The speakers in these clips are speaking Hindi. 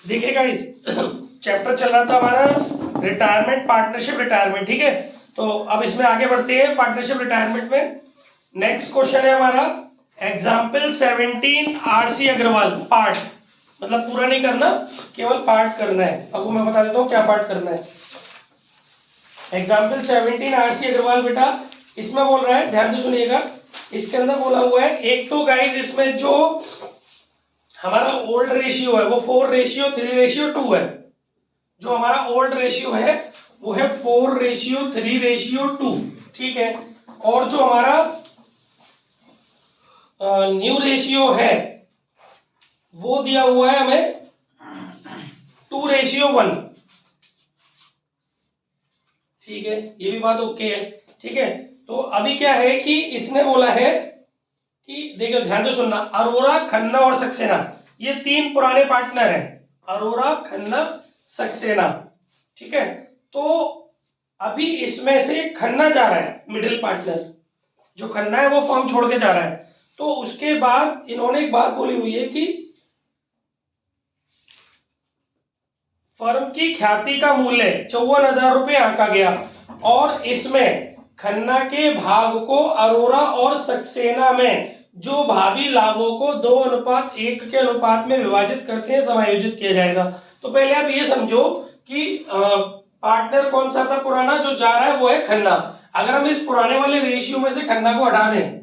देखिए गाइस, चैप्टर चल रहा था हमारा रिटायरमेंट, पार्टनरशिप रिटायरमेंट, ठीक है। तो अब इसमें आगे बढ़ते हैं पार्टनरशिप रिटायरमेंट में। नेक्स्ट क्वेश्चन है हमारा एग्जाम्पल 17 आरसी अग्रवाल पार्ट, मतलब पूरा नहीं करना, केवल पार्ट करना है। अब मैं बता देता हूँ क्या पार्ट करना है। एग्जाम्पल 17 आरसी अग्रवाल बेटा, इसमें बोल रहा है, ध्यान से सुनिएगा, इसके अंदर बोला हुआ है एक तो गाइस इसमें जो हमारा ओल्ड रेशियो है वो 4:3:2 है। जो हमारा ओल्ड रेशियो है वो है 4:3:2, ठीक है। और जो हमारा न्यू रेशियो है वो दिया हुआ है हमें 2:1, ठीक है। ये भी बात ओके है, ठीक है। तो अभी क्या है कि इसने बोला है कि देखो ध्यान से सुनना, अरोरा, खन्ना और सक्सेना ये तीन पुराने पार्टनर हैं, अरोरा, खन्ना, सक्सेना, ठीक है। तो अभी इसमें से खन्ना जा रहा है, मिडिल पार्टनर जो खन्ना है वो फर्म छोड़ के जा रहा है। तो उसके बाद इन्होंने एक बात बोली हुई है कि फर्म की ख्याति का मूल्य 54,000 रुपये आंका गया और इसमें खन्ना के भाग को अरोरा और सक्सेना में जो भावी लाभों को 2:1 के अनुपात में विभाजित करते हैं समायोजित किया जाएगा। तो पहले आप ये समझो कि पार्टनर कौन सा था पुराना जो जा रहा है, वो है खन्ना। अगर हम इस पुराने वाले रेशियो में से खन्ना को हटा दें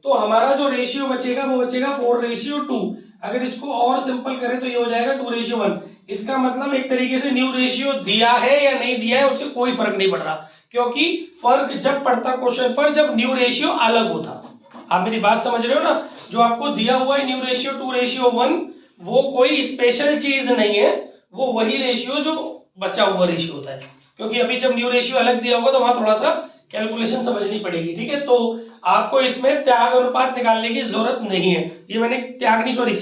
तो हमारा जो रेशियो बचेगा वो बचेगा 4:2। अगर इसको और सिंपल करें तो ये हो जाएगा 2:1। इसका मतलब एक तरीके से न्यू रेशियो दिया है या नहीं दिया है उससे कोई फर्क नहीं पड़ रहा, क्योंकि फर्क जब पड़ता क्वेश्चन पर जब न्यू रेशियो अलग होता। आप मेरी बात समझ रहे हो ना? जो आपको दिया हुआ है न्यू रेशियो 2:1 वो कोई स्पेशल चीज नहीं है, वो वही रेशियो जो बचा हुआ रेशियो होता है। क्योंकि अभी जब न्यू रेशियो अलग दिया होगा तो वहां थोड़ा सा कैलकुलेशन समझनी पड़ेगी, ठीक है। तो आपको इसमें त्याग अनुपात निकालने की जरूरत नहीं है। ये मैंने त्याग नहीं, सॉरी,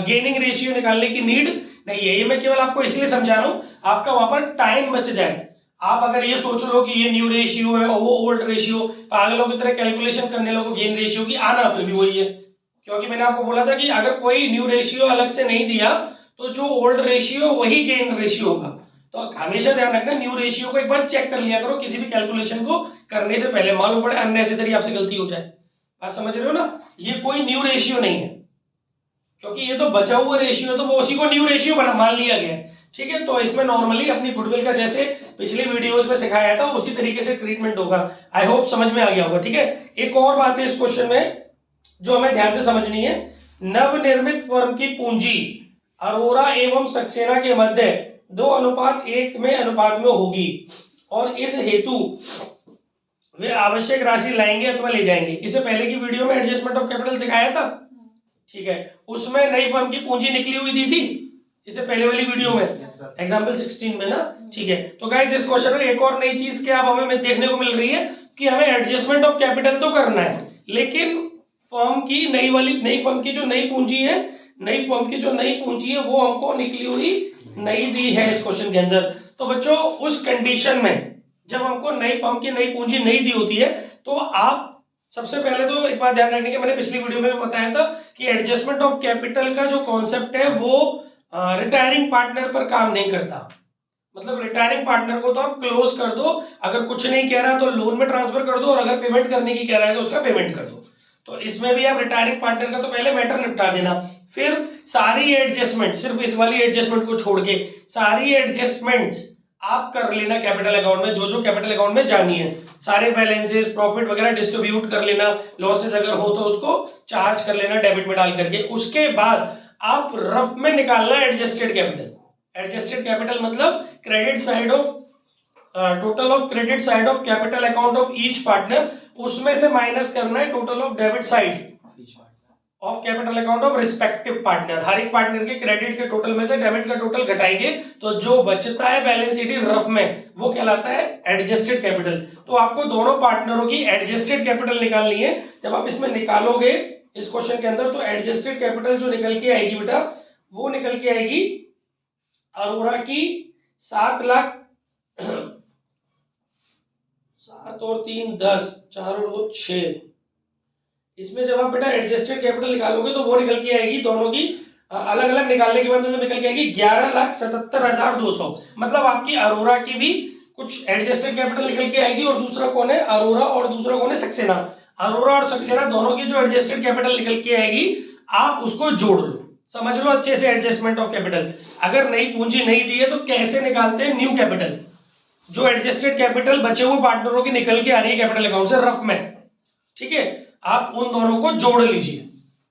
गेनिंग रेशियो निकालने की नीड नहीं है। ये मैं केवल आपको इसलिए समझा रहा हूं आपका वहां पर टाइम बच जाए। आप अगर ये सोच लो कि ये न्यू रेशियो है और वो ओल्ड रेशियो, पागलों की तरह कैलकुलेशन करने लगो गेन रेशियो की, आना फिर भी वही है। क्योंकि मैंने आपको बोला था कि अगर कोई न्यू रेशियो अलग से नहीं दिया तो जो ओल्ड रेशियो वही गेन रेशियो होगा। तो हमेशा ध्यान रखना, न्यू रेशियो को एक बार चेक कर लिया करो किसी भी कैलकुलेशन को करने से पहले, मालूम पड़े अननेसेसरी आपसे गलती हो जाए। बात समझ रहे हो ना? ये कोई न्यू रेशियो नहीं है, क्योंकि ये तो बचा हुआ रेशियो है तो वो उसी को न्यू रेशियो बना मान लिया गया है, ठीक है। तो इसमें नॉर्मली अपनी गुडविल का जैसे पिछले वीडियोस में सिखाया था उसी तरीके से ट्रीटमेंट होगा। आई होप समझ में आ गया होगा, ठीक है। एक और बात है इस क्वेश्चन में जो हमें ध्यान से समझनी है, नवनिर्मित फर्म की पूंजी अरोरा एवं सक्सेना के मध्य 2:1 में अनुपात में होगी और इस हेतु वे आवश्यक राशि लाएंगे अथवा ले जाएंगे। इससे पहले की वीडियो में एडजस्टमेंट ऑफ कैपिटल सिखाया था, ठीक है। उसमें नई फर्म की पूंजी निकली हुई दी थी इससे पहले वाली वीडियो में, एग्जाम्पल 16 में ना, ठीक है। तो गाइस इस क्वेश्चन में एक और नई चीज क्या अब हमें देखने को मिल रही है कि हमें एडजस्टमेंट ऑफ कैपिटल तो करना है, लेकिन फर्म की नई फर्म की जो नई पूंजी है, नई फर्म की जो नई पूंजी है वो हमको निकली हुई नहीं दी है इस क्वेश्चन के अंदर। तो बच्चों उस कंडीशन में जब हमको नई फर्म की नई पूंजी नहीं दी होती है तो आप सबसे पहले तो एक बात ध्यान रखने की, मैंने पिछली वीडियो में भी बताया था कि एडजस्टमेंट ऑफ कैपिटल का जो कॉन्सेप्ट है वो रिटायरिंग पार्टनर पर काम नहीं करता। मतलब रिटायरिंग पार्टनर को तो आप क्लोज कर दो, अगर कुछ नहीं कह रहा तो लोन में ट्रांसफर कर दो और अगर पेमेंट करने की कह रहा है तो उसका पेमेंट कर दो। तो इसमें भी आप रिटायरिंग पार्टनर का तो पहले मैटर निपटा देना, फिर सारी एडजस्टमेंट, सिर्फ इस वाली एडजस्टमेंट को छोड़ के सारी एडजस्टमेंट्स आप कर लेना कैपिटल अकाउंट में, जो जो कैपिटल अकाउंट में जानी है, सारे बैलेंसेस प्रॉफिट वगैरह डिस्ट्रीब्यूट कर लेना, लॉसेस अगर हो तो उसको चार्ज कर लेना डेबिट में डाल करके। उसके बाद आप रफ में निकालना एडजस्टेड कैपिटल। एडजस्टेड कैपिटल मतलब credit side of total of credit side of capital account of each partner, उसमें से माइनस करना है total of debit side of capital account of respective partner. हर एक पार्टनर के क्रेडिट के टोटल में से डेबिट का टोटल घटाएंगे तो जो बचता है बैलेंस शीट रफ में वो कहलाता है एडजस्टेड कैपिटल। तो आपको दोनों पार्टनरों की एडजस्टेड कैपिटल निकालनी है। जब आप इसमें निकालोगे इस क्वेश्चन के अंदर तो एडजस्टेड कैपिटल जो निकल के आएगी बेटा वो निकल के आएगी अरोरा की 7,00,000, 7 और 3 10, 4 और 2 6। इसमें जब आप बेटा एडजस्टेड कैपिटल निकालोगे तो वो निकल के आएगी दोनों की अलग अलग निकालने के बाद मतलब निकल के आएगी 11,77,200। मतलब आपकी अरोरा की भी कुछ एडजस्टेड कैपिटल निकल के आएगी, और दूसरा कौन है अरोरा और दूसरा कौन है सक्सेना। अरोरा और सक्सेना दोनों की जो एडजस्टेड कैपिटल निकल के आएगी आप उसको जोड़ लो, समझ लो अच्छे से एडजस्टमेंट ऑफ कैपिटल। अगर नई पूंजी नहीं दी है तो कैसे निकालते हैं न्यू कैपिटल, जो एडजस्टेड कैपिटल बचे हुए पार्टनरों की निकल के आ रही है कैपिटल अकाउंट से रफ में, ठीक है, आप उन दोनों को जोड़ लीजिए।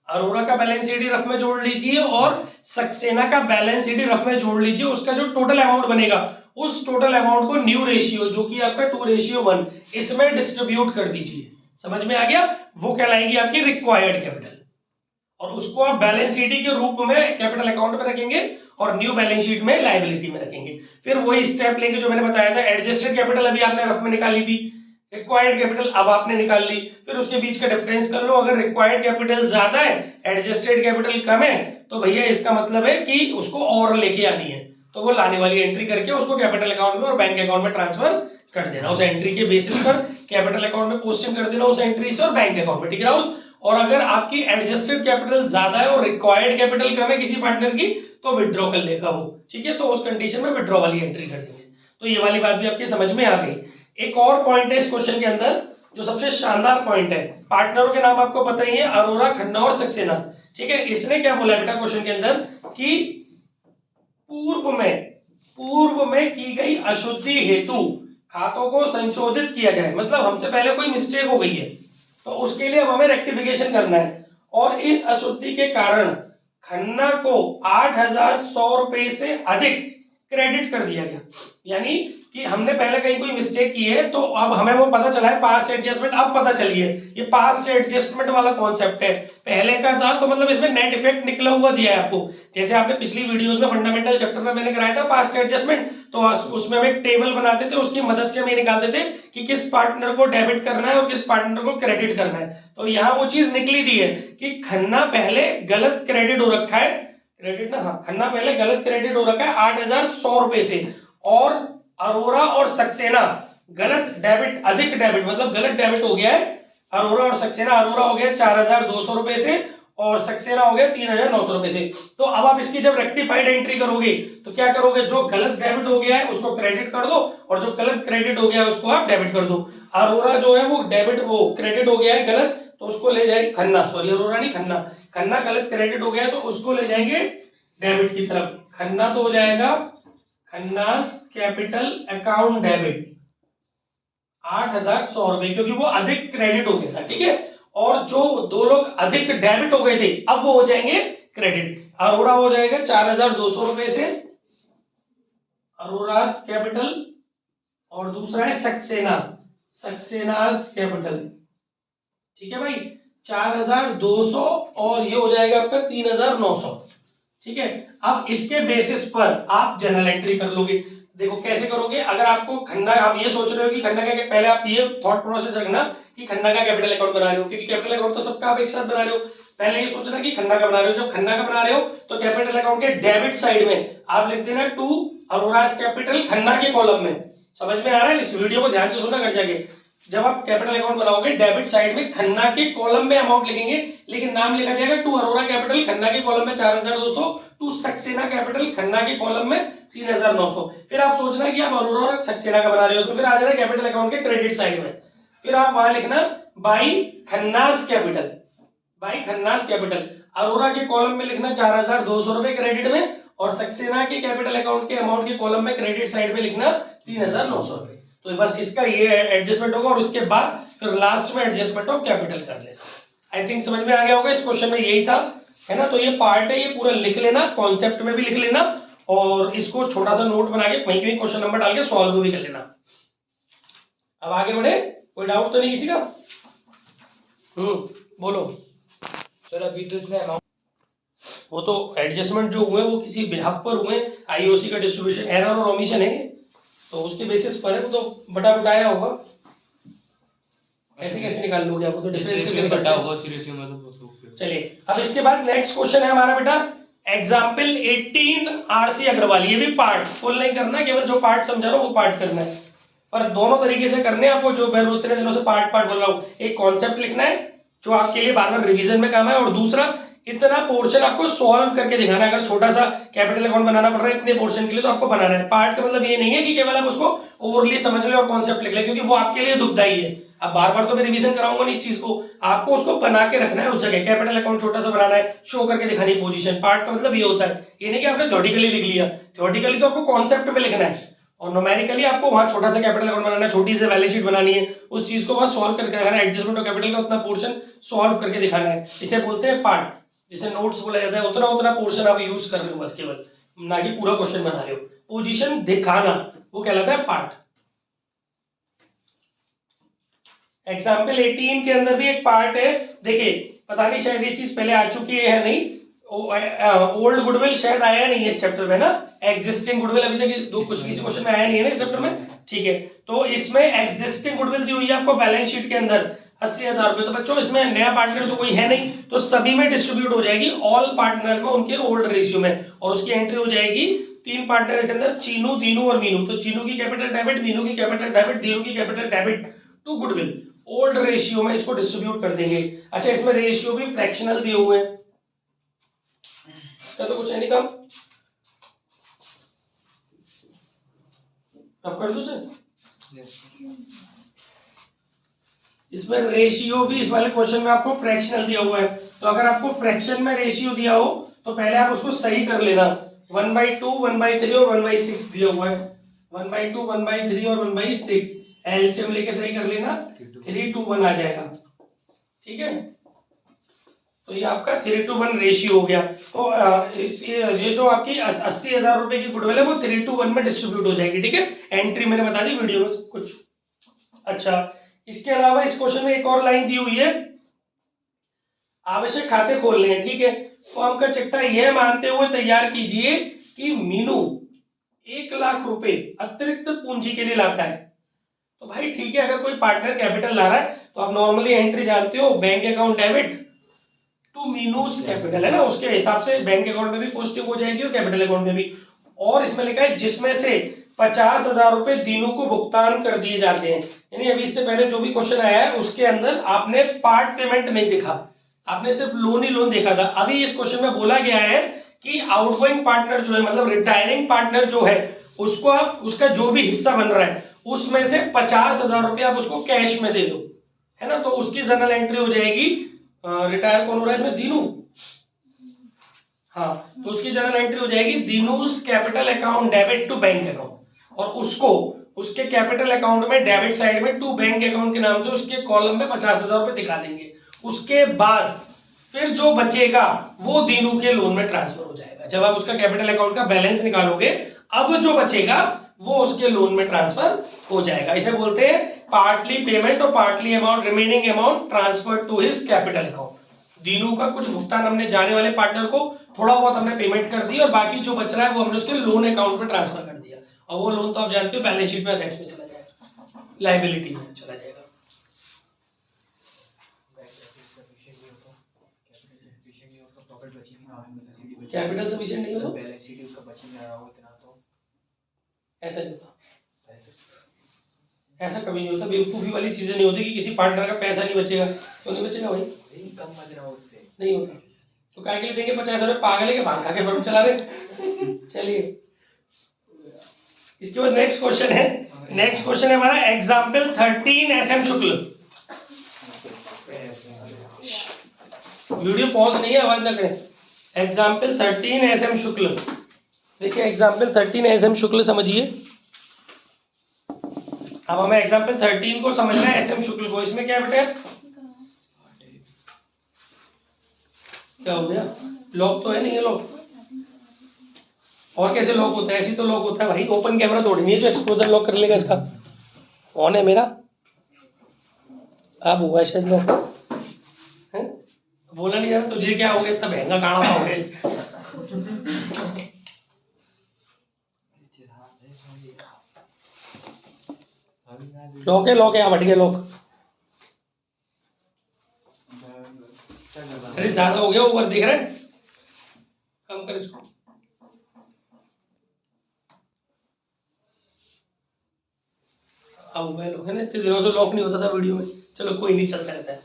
अरोरा का बैलेंस शीट रफ में जोड़ लीजिए और सक्सेना का बैलेंस शीट रफ में जोड़ लीजिए। उसका जो टोटल अमाउंट बनेगा उस टोटल अमाउंट को न्यू रेशियो जो कि आपका 2:1 इसमें डिस्ट्रीब्यूट कर दीजिए। समझ में आ गया, वो कहलाएगी आपकी रिक्वायर्ड कैपिटल, और उसको आप बैलेंस शीट के रूप में कैपिटल अकाउंट में रखेंगे और न्यू बैलेंस शीट में लायबिलिटी में रखेंगे। फिर वही स्टेप लेंगे जो मैंने बताया था, एडजस्टेड कैपिटल अभी आपने रफ में निकाली थी, रिक्वायर्ड कैपिटल अब आपने निकाल ली, फिर उसके बीच का डिफरेंस कर लो। अगर रिक्वायर्ड कैपिटल ज्यादा है एडजस्टेड कैपिटल कम है तो भैया इसका मतलब है कि उसको और लेके आनी है, तो वो लाने वाली एंट्री करके उसको कैपिटल अकाउंट में और बैंक अकाउंट में ट्रांसफर कर देना। उस एंट्री के बेसिस पर कैपिटल अकाउंट में पोस्टिंग कर देना उस एंट्री से और बैंक अकाउंट में, ठीक है राहुल। और अगर आपकी एडजस्टेड कैपिटल ज्यादा है और रिक्वायर्ड कैपिटल कम है किसी पार्टनर की तो विड्रॉ कर लेगा वो, ठीक है, तो उस कंडीशन में विड्रॉ वाली एंट्री कर देंगे। तो ये वाली बात भी आपकी समझ में आ गई। एक और पॉइंट है इस क्वेश्चन के अंदर जो सबसे शानदार पॉइंट है, पार्टनरों के नाम आपको पता ही है अरोरा, खन्ना और सक्सेना, ठीक है। इसने क्या बोला बेटा क्वेश्चन के अंदर कि पूर्व में की गई अशुद्धि हेतु खातों को संशोधित किया जाए, मतलब हमसे पहले कोई मिस्टेक हो गई है तो उसके लिए अब हमें रेक्टिफिकेशन करना है, और इस अशुद्धि के कारण खन्ना को 8,100 रुपए से अधिक क्रेडिट कर दिया गया। यानी कि हमने पहले कहीं कोई मिस्टेक की है तो अब हमें वो पता चला है पास्ट एडजस्टमेंट, अब पता चली है ये पास्ट एडजस्टमेंट वाला कॉन्सेप्ट है, पहले का था तो मतलब इसमें नेट इफेक्ट निकला हुआ दिया है आपको। जैसे आपने पिछली वीडियोस में फंडामेंटल चैप्टर में मैंने कराया था पास्ट एडजस्टमेंट, तो उसमें हम एक टेबल बनाते थे, उसकी मदद से हम ये निकालते थे कि किस पार्टनर को डेबिट करना है और किस पार्टनर को क्रेडिट करना है। तो यहाँ वो चीज निकली दी है कि खन्ना पहले गलत क्रेडिट हो रखा है, क्रेडिट ना, हाँ, खन्ना पहले गलत क्रेडिट हो रखा है 8,100 रुपए से, और अरोरा और सक्सेना गलत डेबिट, अधिक डेबिट मतलब गलत डेबिट हो गया है अरोरा और सक्सेना। अरोरा हो गया 4,200 रुपए से और सक्सेना हो गया 3,900 रुपए से। तो अब आप इसकी जब रेक्टिफाइड एंट्री करोगे तो क्या करोगे, जो गलत डेबिट हो गया है उसको क्रेडिट कर दो और जो गलत क्रेडिट हो गया है उसको आप डेबिट कर दो। अरोरा जो है वो डेबिट, वो क्रेडिट हो गया है गलत तो उसको ले जाए खन्ना, सॉरी अरोरा नहीं खन्ना, खन्ना गलत क्रेडिट हो गया है तो उसको ले जाएंगे डेबिट की तरफ। खन्ना तो हो जाएगा खन्नास कैपिटल अकाउंट डेबिट 8,100 रुपए, क्योंकि वो अधिक क्रेडिट हो गया था, ठीक है। और जो दो लोग अधिक डेबिट हो गए थे अब वो हो जाएंगे क्रेडिट। अरोरा हो जाएगा 4,200 रुपए से अरोरास कैपिटल, और दूसरा है सक्सेना, सक्सेनास कैपिटल, ठीक है भाई 4,200, और ये हो जाएगा आपका 3,900, ठीक है। अब इसके बेसिस पर आप जनरल एंट्री कर लोगे। देखो कैसे करोगे, अगर आपको खन्ना, आप ये सोच रहे हो कि खन्ना का, पहले आप ये थॉट प्रोसेस रखना कि खन्ना का कैपिटल अकाउंट बना रहे हो, क्योंकि कैपिटल अकाउंट तो सबका आप एक साथ बना रहे हो। पहले ये सोचना कि खन्ना का बना रहे हो, जब खन्ना का बना रहे हो तो कैपिटल अकाउंट के डेबिट साइड में आप लिख देना टू अरोरास कैपिटल खन्ना के कॉलम में। समझ में आ रहा है, इस वीडियो को ध्यान से सुनना कर जाके। जब आप कैपिटल अकाउंट बनाओगे डेबिट साइड में खन्ना के कॉलम में अमाउंट लिखेंगे, लेकिन नाम लिखा जाएगा टू अरोरा कैपिटल खन्ना के कॉलम में 4,200, टू सक्सेना कैपिटल खन्ना के कॉलम में 3,900। फिर आप सोचना कि आप अरोरा और सक्सेना का बना रहे हो तो फिर आ जाना कैपिटल अकाउंट के क्रेडिट साइड में, फिर आप वहां लिखना by Khanna's capital, by Khanna's capital. Arora के कॉलम में लिखना 4,200 रुपए क्रेडिट में, और सक्सेना के कैपिटल अकाउंट के अमाउंट के कॉलम में क्रेडिट साइड में लिखना 3,900 रुपए। तो बस इसका ये एडजस्टमेंट होगा, और उसके बाद फिर लास्ट में एडजस्टमेंट ऑफ कैपिटल कर लेना। आई थिंक समझ में आ गया होगा, इस क्वेश्चन में यही था, है ना। तो ये पार्ट है, ये पूरा लिख लेना, कॉन्सेप्ट में भी लिख लेना, और इसको छोटा सा नोट बना के वहीं कहीं क्वेश्चन नंबर डाल के सॉल्व भी कर लेना। अब आगे बढ़े, कोई डाउट तो नहीं किसी का? बोलो सर। अभी तो इसमें अमाउंट, वो तो एडजस्टमेंट जो हुए वो किसी बिहाफ पर हुए, आईओसी का डिस्ट्रीब्यूशन एरर और ओमिशन है तो उसके बेसिस पर है, वो तो बटा बटाया होगा, कैसे कैसे निकाल लोगे, आपको तो डिफरेंस के लिए बटा होगा सीरीज में तो। चलिए अब इसके बाद नेक्स्ट क्वेश्चन है हमारा बेटा एग्जांपल 18 आरसी अग्रवाल। ये भी पार्ट फुल नहीं करना, केवल जो पार्ट समझा रहा हूं वो पार्ट करना है, पर दोनों तरीके से करने हैं आपको, जो मैं उतने दिनों से पार्ट पार्ट बोल रहा हूं। एक कॉन्सेप्ट लिखना है जो आपके लिए बार बार रिवीजन में काम है, और दूसरा इतना पोर्शन आपको सॉल्व करके दिखाना है। अगर छोटा सा कैपिटल अकाउंट बनाना पड़ रहा है इतने पोर्शन के लिए तो आपको बनाना है। पार्ट का मतलब ये नहीं है कि केवल आप उसको ओवरली समझ ले और कॉन्सेप्ट लिख ले, क्योंकि वो आपके लिए दुखदाई है। अब बार बार तो मैं रिवीजन कराऊंगा नहीं इस चीज को, आपको उसको बना के रखना है उस जगह। कैपिटल अकाउंट छोटा सा बनाना है, शो करके दिखानी पोजीशन। पार्ट का मतलब ये होता है, ये नहीं कि आपने थ्योरेटिकली लिख लिया, थ्योरेटिकली तो आपको कॉन्सेप्ट में लिखना है और न्यूमेरिकली आपको वहां छोटा सा कैपिटल अकाउंट बनाना है, छोटी सी बैलेंस शीट बनानी है, उस चीज को बस सॉल्व करके दिखाना है। एडजस्टमेंट ऑफ कैपिटल का उतना पोर्शन सॉल्व करके दिखाना है, इसे बोलते हैं पार्ट। जिसे नोट्स बोला जाता है, उतना उतना पोर्शन आप यूज कर रहे हो बस केवल, ना कि पूरा क्वेश्चन बना रहे हो। पोजीशन दिखाना वो कहलाता है पार्ट। एग्जाम्पल 18 के अंदर भी एक पार्ट है, देखिए पता नहीं शायद ये चीज पहले आ चुकी है या नहीं। ओल्ड गुडविल शायद आया नहीं है इस चैप्टर में ना, एग्जिस्टिंग गुडविल अभी तक दो कुछ किसी क्वेश्चन में आया नहीं है ना इस चैप्टर में, ठीक है। तो इसमें एग्जिस्टिंग गुडविल दी हुई है आपको बैलेंस शीट के अंदर 80,000 रुपए। तो बच्चों इसमें नया पार्टनर तो कोई है नहीं, तो सभी में डिस्ट्रीब्यूट हो जाएगी, ऑल पार्टनर में उनके ओल्ड रेशियो में, और उसकी एंट्री हो जाएगी 3 पार्टनर के अंदर, चीनू, दीनू और मीनू। तो चीनू की कैपिटल डेबिट, मीनू की कैपिटल डेबिट, दीनू की capital debit to goodwill, old ratio में इसको डिस्ट्रीब्यूट कर देंगे। अच्छा इसमें रेशियो भी फ्रैक्शनल दिए हुए हैं, तो कुछ है नहीं काम, रफ कर दो सर। इसमें रेशियो भी इस वाले क्वेश्चन में आपको फ्रैक्शनल दिया हुआ है, तो अगर आपको फ्रैक्शन में रेशियो दिया हो तो पहले आप उसको सही कर लेना। 1/2, 1/3 और 1/6 दिया हुआ है, 1/2, 1/3 और 1/6 एलसीएम लेके सही कर लेना, 3:1 आ जाएगा, ठीक है। तो ये आपका 3:1 रेशियो हो गया। तो ये जो आपकी 80,000 रुपए की गुडविल है वो 3:1 में डिस्ट्रीब्यूट हो जाएगी, ठीक है। एंट्री मैंने बता दी वीडियो में सब कुछ। अच्छा इसके अलावा इस क्वेश्चन में एक और लाइन दी हुई है, आवश्यक खाते खोलने हैं, ठीक है। फर्म का चिट्ठा यह मानते हुए तैयार कीजिए कि मीनू 1,00,000 रुपए अतिरिक्त पूंजी के लिए लाता है। तो भाई ठीक है, अगर कोई पार्टनर कैपिटल ला रहा है तो आप नॉर्मली एंट्री जानते हो, bank account debit to Meenu's capital, है ना, उसके हिसाब से बैंक अकाउंट में भी पॉजिटिव हो जाएगी और कैपिटल अकाउंट में भी। और इसमें लिखा है जिसमें से 50,000 रुपए दीनू को भुगतान कर दिए जाते हैं। यानी अभी इससे पहले जो भी क्वेश्चन आया है उसके अंदर आपने पार्ट पेमेंट नहीं देखा, आपने सिर्फ लोन ही लोन देखा था। अभी इस क्वेश्चन में बोला गया है कि आउटगोइंग पार्टनर जो है, मतलब रिटायरिंग पार्टनर जो है, उसको आप उसका जो भी हिस्सा बन रहा है उसमें से 50,000 रुपए आप उसको कैश में दे दो, है ना। तो उसकी जनरल एंट्री हो जाएगी, रिटायर कौन हो रहा है इसमें, दीनू, हाँ, तो उसकी जनरल एंट्री हो जाएगी Dinu's capital account debit to bank account, और उसको उसके कैपिटल अकाउंट में डेबिट साइड में टू बैंक अकाउंट के नाम से उसके कॉलम में 50,000 रुपए दिखा देंगे। उसके बाद फिर जो बचेगा वो दीनू के लोन में ट्रांसफर हो जाएगा। जब आप उसका कैपिटल अकाउंट का बैलेंस निकालोगे, अब जो बचेगा वो उसके लोन में ट्रांसफर हो जाएगा। इसे बोलते हैं पार्टली पेमेंट और partly amount, remaining amount transfer to his capital account. Dinu का कुछ भुगतान हमने जाने वाले पार्टनर को थोड़ा बहुत हमने पेमेंट कर दी और बाकी जो बच रहा है वो हमने उसके लोन अकाउंट में ट्रांसफर कर दिया, और वो लोन तो आप जानते हो बैलेंस शीट में असेट्स में चला जाएगा, लायबिलिटी में चला जाएगा। कैपिटल सफिशिएंट नहीं होगा, ऐसा नहीं होता, ऐसा कभी नहीं होता। बेवकूफी वाली चीजें नहीं होती कि किसी पार्टनर का पैसा नहीं बचेगा, तो नहीं बचेगा भाई, नहीं होता। तो काय के लिए देंगे 50 रुपए, पागल है कि भांग खा के फर्म चला रहे। चलिए इसके बाद नेक्स्ट क्वेश्चन है, नेक्स्ट क्वेश्चन है हमारा एग्जाम्पल 13 एसएम शुक्ल। वीडियो पॉज नहीं है, आवाज ना करें। एग्जाम्पल 13 एसएम शुक्ल, देखिए एग्जाम्पल 13 एसएम शुक्ल समझिए। अब हमें एग्जाम्पल 13 को समझना है, एसएम शुक्ल को। इसमें क्या बेटा, क्या हो गया, लॉक तो है नहीं है लॉक, और कैसे लॉक होता है, ऐसी तो लॉक होता है भाई, ओपन कैमरा तोड़ नहीं है जो एक्सपोजर लॉक कर लेगा इसका। ऑन है मेरा, अब हुआ है शायद लॉक, बोला नहीं यार तुझे क्या हो गया, इतना महंगा गाना हो गया। लॉक है आप हट गया लॉक, अरे ज्यादा हो गया, ऊपर दिख रहा है, कम कर इसको। अब मोबाइल लॉक है ना, इतने दिनों से लॉक नहीं होता था वीडियो में, चलो कोई नहीं, चलता रहता है।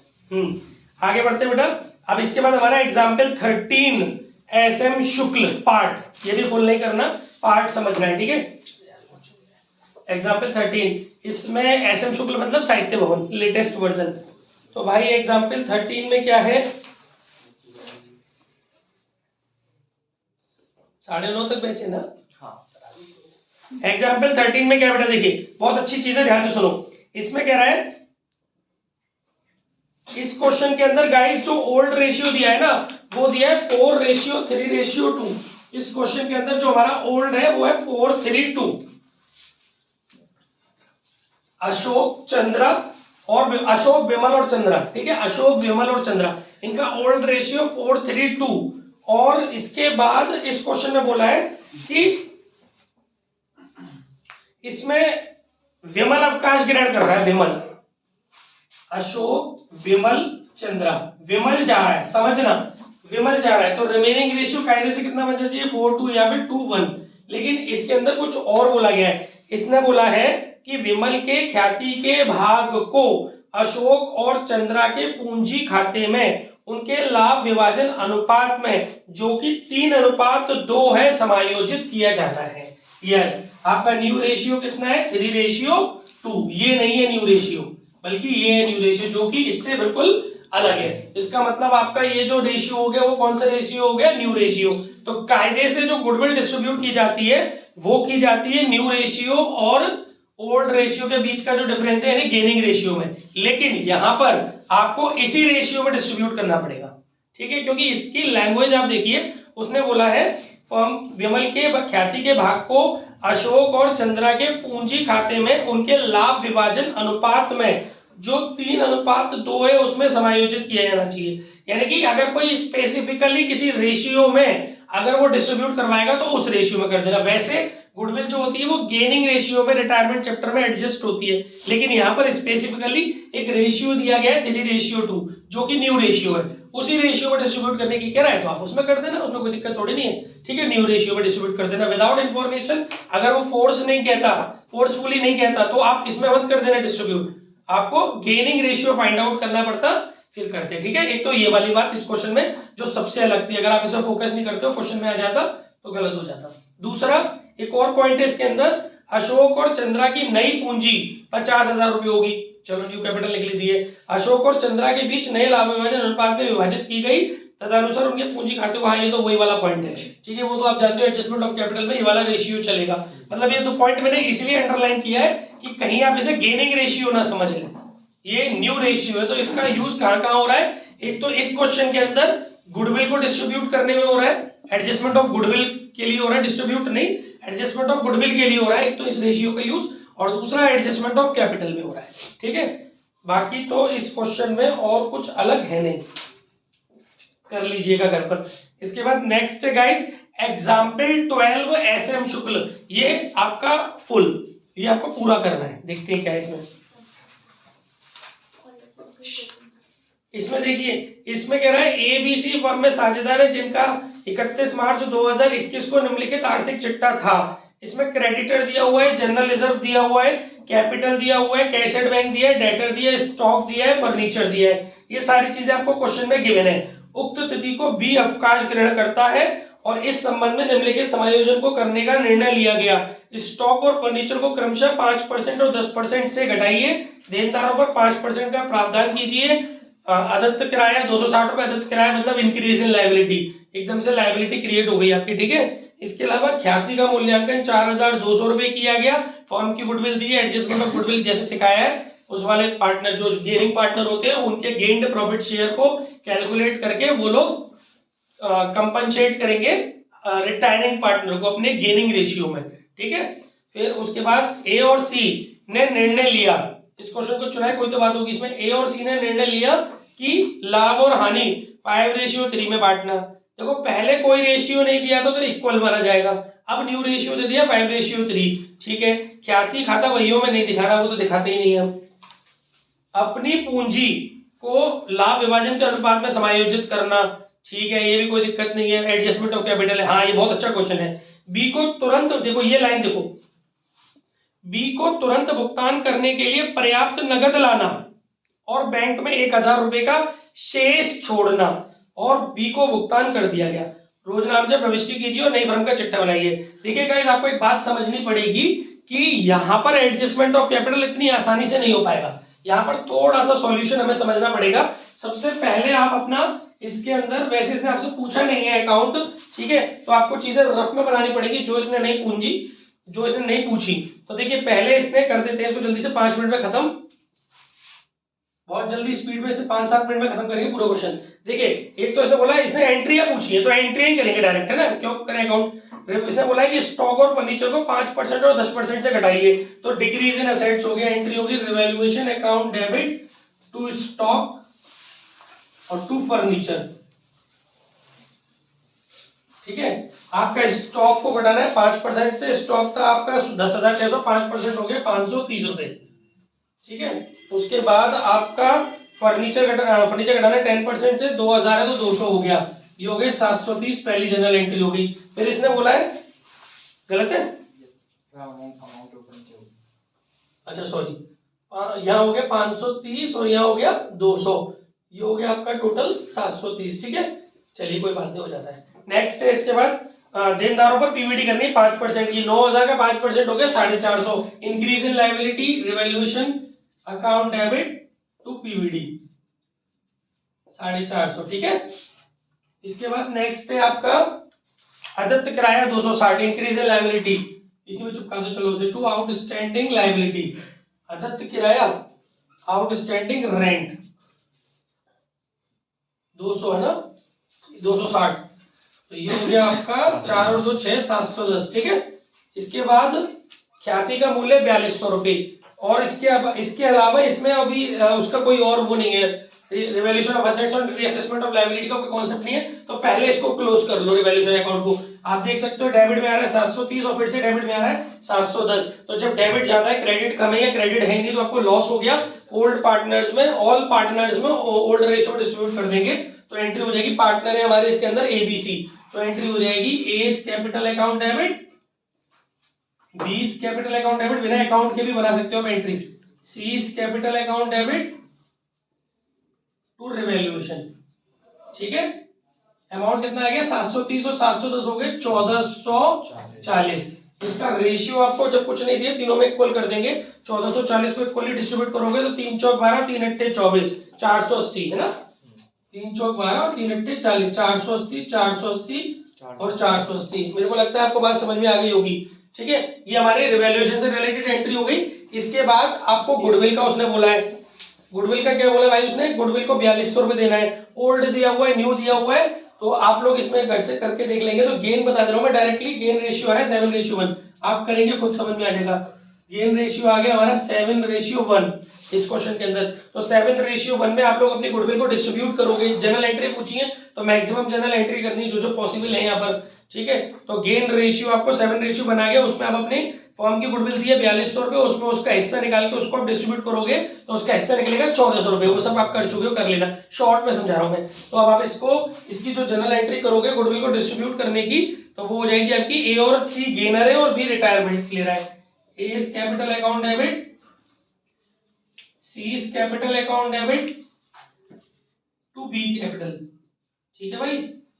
आगे बढ़ते हैं बेटा। अब इसके बाद हमारा एग्जाम्पल 13 SM शुक्ल पार्ट, ये भी फुल नहीं करना, पार्ट समझना है, ठीक है। एग्जाम्पल 13, इसमें SM शुक्ल मतलब साहित्य भवन लेटेस्ट वर्जन। तो भाई एग्जाम्पल 13 में क्या है, 9:30 तक बेचे ना। एग्जाम्पल 13 में क्या बेटा, देखिए बहुत अच्छी चीज है, ध्यान से सुनो। इसमें कह रहा है, इस क्वेश्चन के अंदर गाइस जो ओल्ड रेशियो दिया है ना, वो दिया है 4:3:2। इस क्वेश्चन के अंदर जो हमारा ओल्ड है वो है 4:3:2। अशोक चंद्रा और अशोक विमल और चंद्रा, ठीक है, अशोक विमल और चंद्रा, इनका ओल्ड रेशियो 4:3:2। और इसके बाद इस क्वेश्चन में बोला है कि इसमें विमल अवकाश ग्रहण कर रहा है, विमल, अशोक विमल चंद्रा, विमल जा रहा है, समझना, विमल जा रहा है, तो रिमेनिंग रेशियो कायदे से कितना बनना चाहिए, 4:2 या फिर 2:1। लेकिन इसके अंदर कुछ और बोला गया है, इसने बोला है कि विमल के ख्याति के भाग को अशोक और चंद्रा के पूंजी खाते में उनके लाभ विभाजन अनुपात में, जो कि 3:2 है, समायोजित किया जाना है। यस, आपका न्यू रेशियो कितना है, 3:2। ये नहीं है न्यू रेशियो, बल्कि ये है न्यू रेशियो, जो कि इससे बिल्कुल अलग है। इसका मतलब आपका ये जो रेशियो हो गया वो कौन सा रेशियो हो गया, न्यू रेशियो। तो कायदे से जो गुडविल डिस्ट्रीब्यूट की जाती है वो की जाती है न्यू रेशियो और ओल्ड रेशियो के बीच का जो डिफरेंस है, यानी गेनिंग रेशियो में। लेकिन यहां पर आपको इसी रेशियो में डिस्ट्रीब्यूट करना पड़ेगा, ठीक है, क्योंकि इसकी लैंग्वेज आप देखिए, उसने बोला है फर्म विमल के ख्याति के भाग को अशोक और चंद्रा के पूंजी खाते में उनके लाभ विभाजन अनुपात में जो 3:2 है उसमें समायोजित किया जाना चाहिए। यानी कि अगर कोई स्पेसिफिकली किसी रेशियो में अगर वो डिस्ट्रीब्यूट करवाएगा तो उस रेशियो में कर देना। वैसे गुडविल जो होती है वो गेनिंग रेशियो में रिटायरमेंट चैप्टर में एडजस्ट होती है, लेकिन यहाँ पर स्पेसिफिकली एक रेशियो दिया गया है 3:2 जो कि न्यू रेशियो है, उसी रेशियो में डिस्ट्रीब्यूट करने की कह रहा है तो आप उसमें कर देना, उसमें कोई दिक्कत थोड़ी नहीं है, ठीक है। न्यू रेशियो में डिस्ट्रीब्यूट कर देना विदाउट इन्फॉर्मेशन। अगर वो फोर्स नहीं कहता, फोर्सफुली नहीं कहता, तो आप इसमें मत कर देना डिस्ट्रीब्यूट, आपको गेनिंग रेशियो फाइंड आउट करना पड़ता, फिर करते, ठीक है। एक तो ये वाली बात इस क्वेश्चन में जो सबसे अलग थी, अगर आप इसमें फोकस नहीं करते हो क्वेश्चन में आ जाता तो गलत हो जाता। दूसरा एक और पॉइंट है इसके अंदर, अशोक और चंद्रा की नई पूंजी 50,000 रुपए होगी, चलो न्यू कैपिटल निकल दिए, अशोक और चंद्रा के बीच नए लाभ विभाजन अनुपात में विभाजित की गई, तदनुसार उनके पूंजी खाते को, हाँ ये तो वही वाला पॉइंट है, ठीक है, वो तो आप जानते हो एडजस्टमेंट ऑफ कैपिटल में ये वाला रेशियो चलेगा। मतलब ये तो पॉइंट मैंने इसलिए अंडरलाइन किया है कि कहीं आप इसे गेनिंग रेशियो ना समझ लें, ये न्यू रेशियो है, तो इसका यूज कहां कहां हो रहा है, एक तो इस क्वेश्चन के अंदर गुडविल को डिस्ट्रीब्यूट करने में हो रहा है, एडजस्टमेंट ऑफ गुडविल के लिए हो रहा है, डिस्ट्रीब्यूट नहीं, एडजस्टमेंट ऑफ गुडविल के लिए हो रहा है, एक तो इस रेशियो का यूज, और दूसरा एडजस्टमेंट ऑफ कैपिटल में हो रहा है, ठीक है। बाकी तो इस क्वेश्चन में और कुछ अलग है नहीं, कर लीजिएगा घर पर। इसके बाद नेक्स्ट है गाइस एग्जाम्पल 12 SM शुक्ल, ये आपका फुल, ये आपको पूरा करना है। देखते हैं क्या है इसमें। इसमें देखिए, इसमें कह रहा है ABC फर्म में साझेदार है जिनका 31 मार्च 2021 को निम्नलिखित आर्थिक चिट्ठा था। इसमें क्रेडिटर दिया हुआ है, जनरल रिजर्व दिया हुआ है, कैपिटल दिया हुआ है, कैश एट बैंक दिया है, डेटर दिया है, स्टॉक दिया है, फर्नीचर दिया है, ये सारी चीजें आपको क्वेश्चन में गिवन है। उक्त तिथि को B अवकाश ग्रहण करता है और इस संबंध में निम्नलिखित समायोजन को करने का निर्णय लिया गया। स्टॉक और फर्नीचर को क्रमशः 5% और 10% से घटाइए, देनदारों पर 5% का प्रावधान कीजिए, अदत्त किराया 260 रुपए अदत्त किराया, मतलब इंक्रीज इन लायबिलिटी, एकदम से लायबिलिटी क्रिएट हो गई आपकी, ठीक है। इसके अलावा ख्याति का मूल्यांकन 4,200 रुपए किया गया, फर्म की गुडविल दी है, एडजस्टमेंट ऑफ गुडविल जैसे सिखाया है, उस वाले पार्टनर जो गेनिंग पार्टनर होते हैं उनके गेन्ड प्रॉफिट शेयर को कैलकुलेट करके वो लोग कंपनसेट करेंगे रिटायरिंग पार्टनर को अपने गेनिंग रेशियो में, ठीक है। फिर उसके बाद A और C ने निर्णय लिया, इस क्वेश्चन को चुना है, कोई तो बात होगी इसमें। A और C ने निर्णय लिया कि लाभ और हानि 5:3 में बांटना। देखो पहले कोई रेशियो नहीं दिया था तो इक्वल माना जाएगा, अब न्यू रेशियो दे दिया 5:3, ठीक है। ख्याति खाता वहीयों में नहीं दिखाना, वो तो दिखाते ही नहीं हम। अपनी पूंजी को लाभ विभाजन के अनुपात में समायोजित करना, ठीक है, ये भी कोई दिक्कत नहीं है, एडजस्टमेंट ऑफ कैपिटल है, हाँ ये बहुत अच्छा क्वेश्चन है। बी को तुरंत, देखो ये लाइन देखो, बी को तुरंत भुगतान करने के लिए पर्याप्त नगद लाना और बैंक में 1,000 रुपए का शेष छोड़ना। और बी को भुगतान कर दिया गया। रोज नाम से प्रविष्टि कीजिए और नई फर्म का चिट्ठा बनाइए। देखिए गाइस, आपको एक बात समझनी पड़ेगी कि यहाँ पर एडजस्टमेंट ऑफ कैपिटल इतनी आसानी से नहीं हो पाएगा। यहाँ पर थोड़ा सा सॉल्यूशन हमें समझना पड़ेगा। सबसे पहले आप अपना इसके अंदर, वैसे इसने आपसे पूछा नहीं है अकाउंट, ठीक है, तो आपको चीजें रफ में बनानी पड़ेगी जो इसने नहीं पूछी। तो देखिए पहले इसने कर देते हैं इसको जल्दी से 5 मिनट में खत्म, बहुत जल्दी स्पीड में से 5-7 मिनट में खत्म करेंगे पूरा क्वेश्चन। देखिए एक तो इसने बोला इसने एंट्रियां पूछी है तो एंट्री ही करेंगे डायरेक्ट, है ना, क्यों करें अकाउंट। इसने बोला है कि स्टॉक और फर्नीचर को 5% और 10% से घटाइए, तो डिक्रीज इन एसेट्स हो गया, एंट्री होगी revaluation account debit to stock और टू फर्नीचर, ठीक है। आपका स्टॉक को घटाना है 5% से, स्टॉक था आपका 10,600, 5% हो गया 530 रुपए, ठीक है। उसके बाद आपका फर्नीचर घटाना है 10% से, 2000 है तो 200 हो गया, ये हो गए 730, पहली जनरल एंट्री हो गई। फिर इसने बोला है, गलत है, अच्छा सॉरी, यहाँ हो गया 530 और यहाँ हो गया 200, ये हो गया आपका टोटल 730, ठीक है। चलिए कोई बात नहीं, हो जाता है। नेक्स्ट है इसके बाद देनदारों पर पीवीडी करनी है 5% की, 9000 का 5% हो गया 450, increase in liability revaluation account debit to PVD 450, ठीक है। इसके बाद नेक्स्ट है आपका अदत्त किराया 260, इंक्रीज इन लायबिलिटी, इसी में चिपका दो चलो उसे, टू आउटस्टैंडिंग लायबिलिटी, अदत्त किराया आउटस्टैंडिंग रेंट 200 है ना, 260, तो ये हो गया आपका 4 और 2 6 710, ठीक है। इसके बाद ख्याति का मूल्य 4200 रुपए, और इसके अलावा इसमें अभी उसका कोई और वो नहीं है, रिवैल्यूएशन ऑफ एसेट्स और रीअसेसमेंट ऑफ लायबिलिटी का कोई कॉन्सेप्ट नहीं है, तो पहले इसको क्लोज कर लो रिवैल्यूएशन अकाउंट को। आप देख सकते हो डेबिट में आ रहा है 730 और फिर से डेबिट में आ रहा है 710, तो जब डेबिट ज्यादा है क्रेडिट कम है या क्रेडिट है नहीं तो आपको लॉस हो गया। ओल्ड पार्टनर्स में, ऑल पार्टनर्स में ओल्ड रेशियो में डिस्ट्रीब्यूट कर देंगे, तो एंट्री हो जाएगी, पार्टनर है हमारे इसके अंदर एबीसी, तो एंट्री हो जाएगी A's capital account debit, B's capital account debit, बिना अकाउंट के भी बना सकते हो आप entry, C's capital account debit to revaluation, ठीक है। अमाउंट कितना आ गया 730 और 710 हो गए 1440। इसका रेशियो आपको जब कुछ नहीं दिया तीनों में इक्वल कर देंगे, 1440 को इक्वली डिस्ट्रीब्यूट करोगे तो 3 चौक 12 3 अट्ठे 24, 480 है ना, 3 चौक 12 और 3 अट्ठे 40, 480 480 और 480। मेरे को लगता है आपको बात समझ में आ गई होगी, ठीक है। ये हमारे रिवैल्यूएशन से रिलेटेड एंट्री हो गई। इसके बाद आपको गुडविल का उसने बोला है, गुडविल का क्या बोला भाई उसने, गुडविल को 4200 रुपए देना है, ओल्ड दिया हुआ है न्यू दिया हुआ है, तो आप लोग इसमें घर से करके देख लेंगे। तो गेन बता दे रहा हूं मैं डायरेक्टली, गेन रेशियो है 7:1, आप करेंगे खुद समझ में आ जाएगा। गेन रेशियो आ गया हमारा 7:1 इस क्वेश्चन के अंदर, तो 7:1 में आप लोग अपनी गुडविल को डिस्ट्रीब्यूट करोगे। जनरल एंट्री पूछी है तो मैक्सिमम जनरल एंट्री करनी जो जो पॉसिबल है यहाँ पर, ठीक है। तो गेन रेशियो आपको 7 बना गया, उसमें आप अपने फॉर्म की गुडविल दी है 4200 रुपए, उसमें उसका हिस्सा निकाल के उसको आप डिस्ट्रीब्यूट करोगे तो उसका हिस्सा निकलेगा 1400 रुपए, वो सब आप कर चुके हो, कर लेना, शॉर्ट में समझा रहा हूं मैं। तो अब आप इसकी जो जनरल एंट्री करोगे गुडविल को डिस्ट्रीब्यूट करने की, तो वो हो जाएगी आपकी ए और सी गेनर है और बी रिटायरमेंट ले रहा है, A is capital account debit, C is capital account debit to B capital, ठीक है भाई।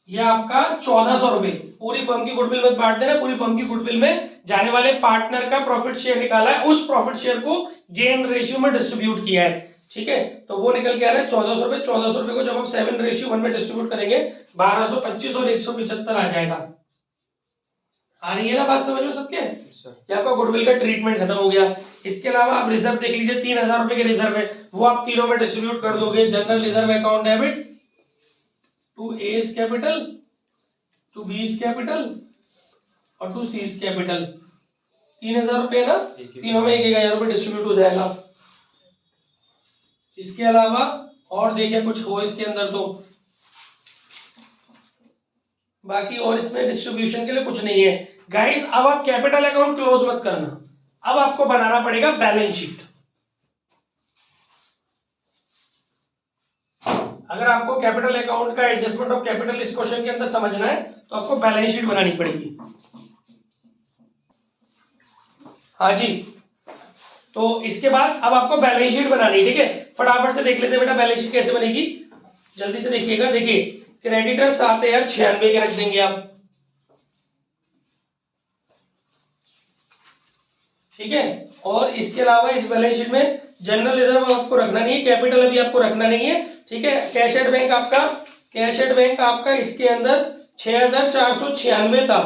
ये आपका 1400 रुपए पूरी फर्म की गुडविल में बांट देना, पूरी फर्म की गुडविल में जाने वाले पार्टनर का प्रॉफिट शेयर निकाला है, उस प्रॉफिट शेयर को गेन रेशियो में डिस्ट्रीब्यूट किया है, ठीक है। तो वो निकल के आ रहा है 1400 रुपए, 1400 रुपए को जब आप 7:1 में डिस्ट्रीब्यूट करेंगे 1225 और 175 आ जाएगा। आ रही है ना बात समझ में सबके, ये आपका गुडविल का ट्रीटमेंट खत्म हो गया। इसके अलावा आप रिजर्व देख लीजिए, 3000 रुपए के रिजर्व है, वो आप तीनों में डिस्ट्रीब्यूट कर दोगे, general reserve account debit to A's capital to B's capital और टू सीज कैपिटल, 3000 रुपए ना, तीनों में 1000 रुपए डिस्ट्रीब्यूट हो जाएगा। इसके अलावा और देखिए कुछ हो इसके अंदर, तो बाकी और इसमें डिस्ट्रीब्यूशन के लिए कुछ नहीं है गाइस। अब आप कैपिटल अकाउंट क्लोज मत करना, अब आपको बनाना पड़ेगा बैलेंस शीट। अगर आपको कैपिटल अकाउंट का एडजस्टमेंट ऑफ कैपिटल इस क्वेश्चन के अंदर समझना है तो आपको बैलेंस शीट बनानी पड़ेगी। हाँ जी, तो इसके बाद अब आपको बैलेंस शीट बनानी, ठीक है। फटाफट से देख लेते बेटा बैलेंस शीट कैसे बनेगी, जल्दी से देखिएगा। देखिए क्रेडिटर 7,096 के रख देंगे आप, ठीक है। और इसके अलावा इस बैलेंस शीट में जनरल रिजर्व आपको रखना नहीं है, कैपिटल अभी आपको रखना नहीं है, ठीक है। कैश एट बैंक आपका इसके अंदर 6,496 था,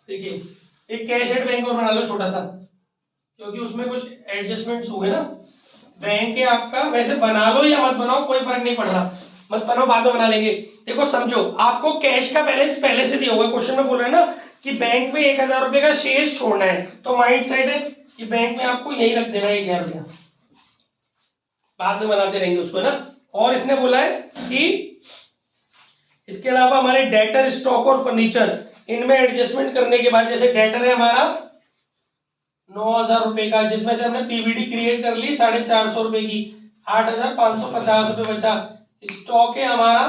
देखिए एक कैश एट बैंक और बना लो छोटा सा, क्योंकि उसमें कुछ एडजस्टमेंट्स हुए ना। बैंक के आपका वैसे बना लो या मत बनाओ कोई फर्क नहीं पड़ रहा, मत बनाओ बाद में बना लेंगे। देखो समझो, आपको कैश का बैलेंस पहले से दिया हुआ है, क्वेश्चन में बोल रहे हैं ना कि बैंक में 1,000 रुपए का शेष छोड़ना है, तो माइंड सेट है कि बैंक में आपको यही रख देना है 1,000 रुपया, बाद में बनाते रहेंगे उसको ना। और इसने बोला है कि इसके अलावा हमारे डेटर, स्टॉक और फर्नीचर, इनमें एडजस्टमेंट करने के बाद, जैसे डेटर है हमारा 9,000 रुपए का, जिसमें से हमने पीवीडी क्रिएट कर ली 450 रुपए की, 8,550 रुपए बचा। स्टॉक है हमारा,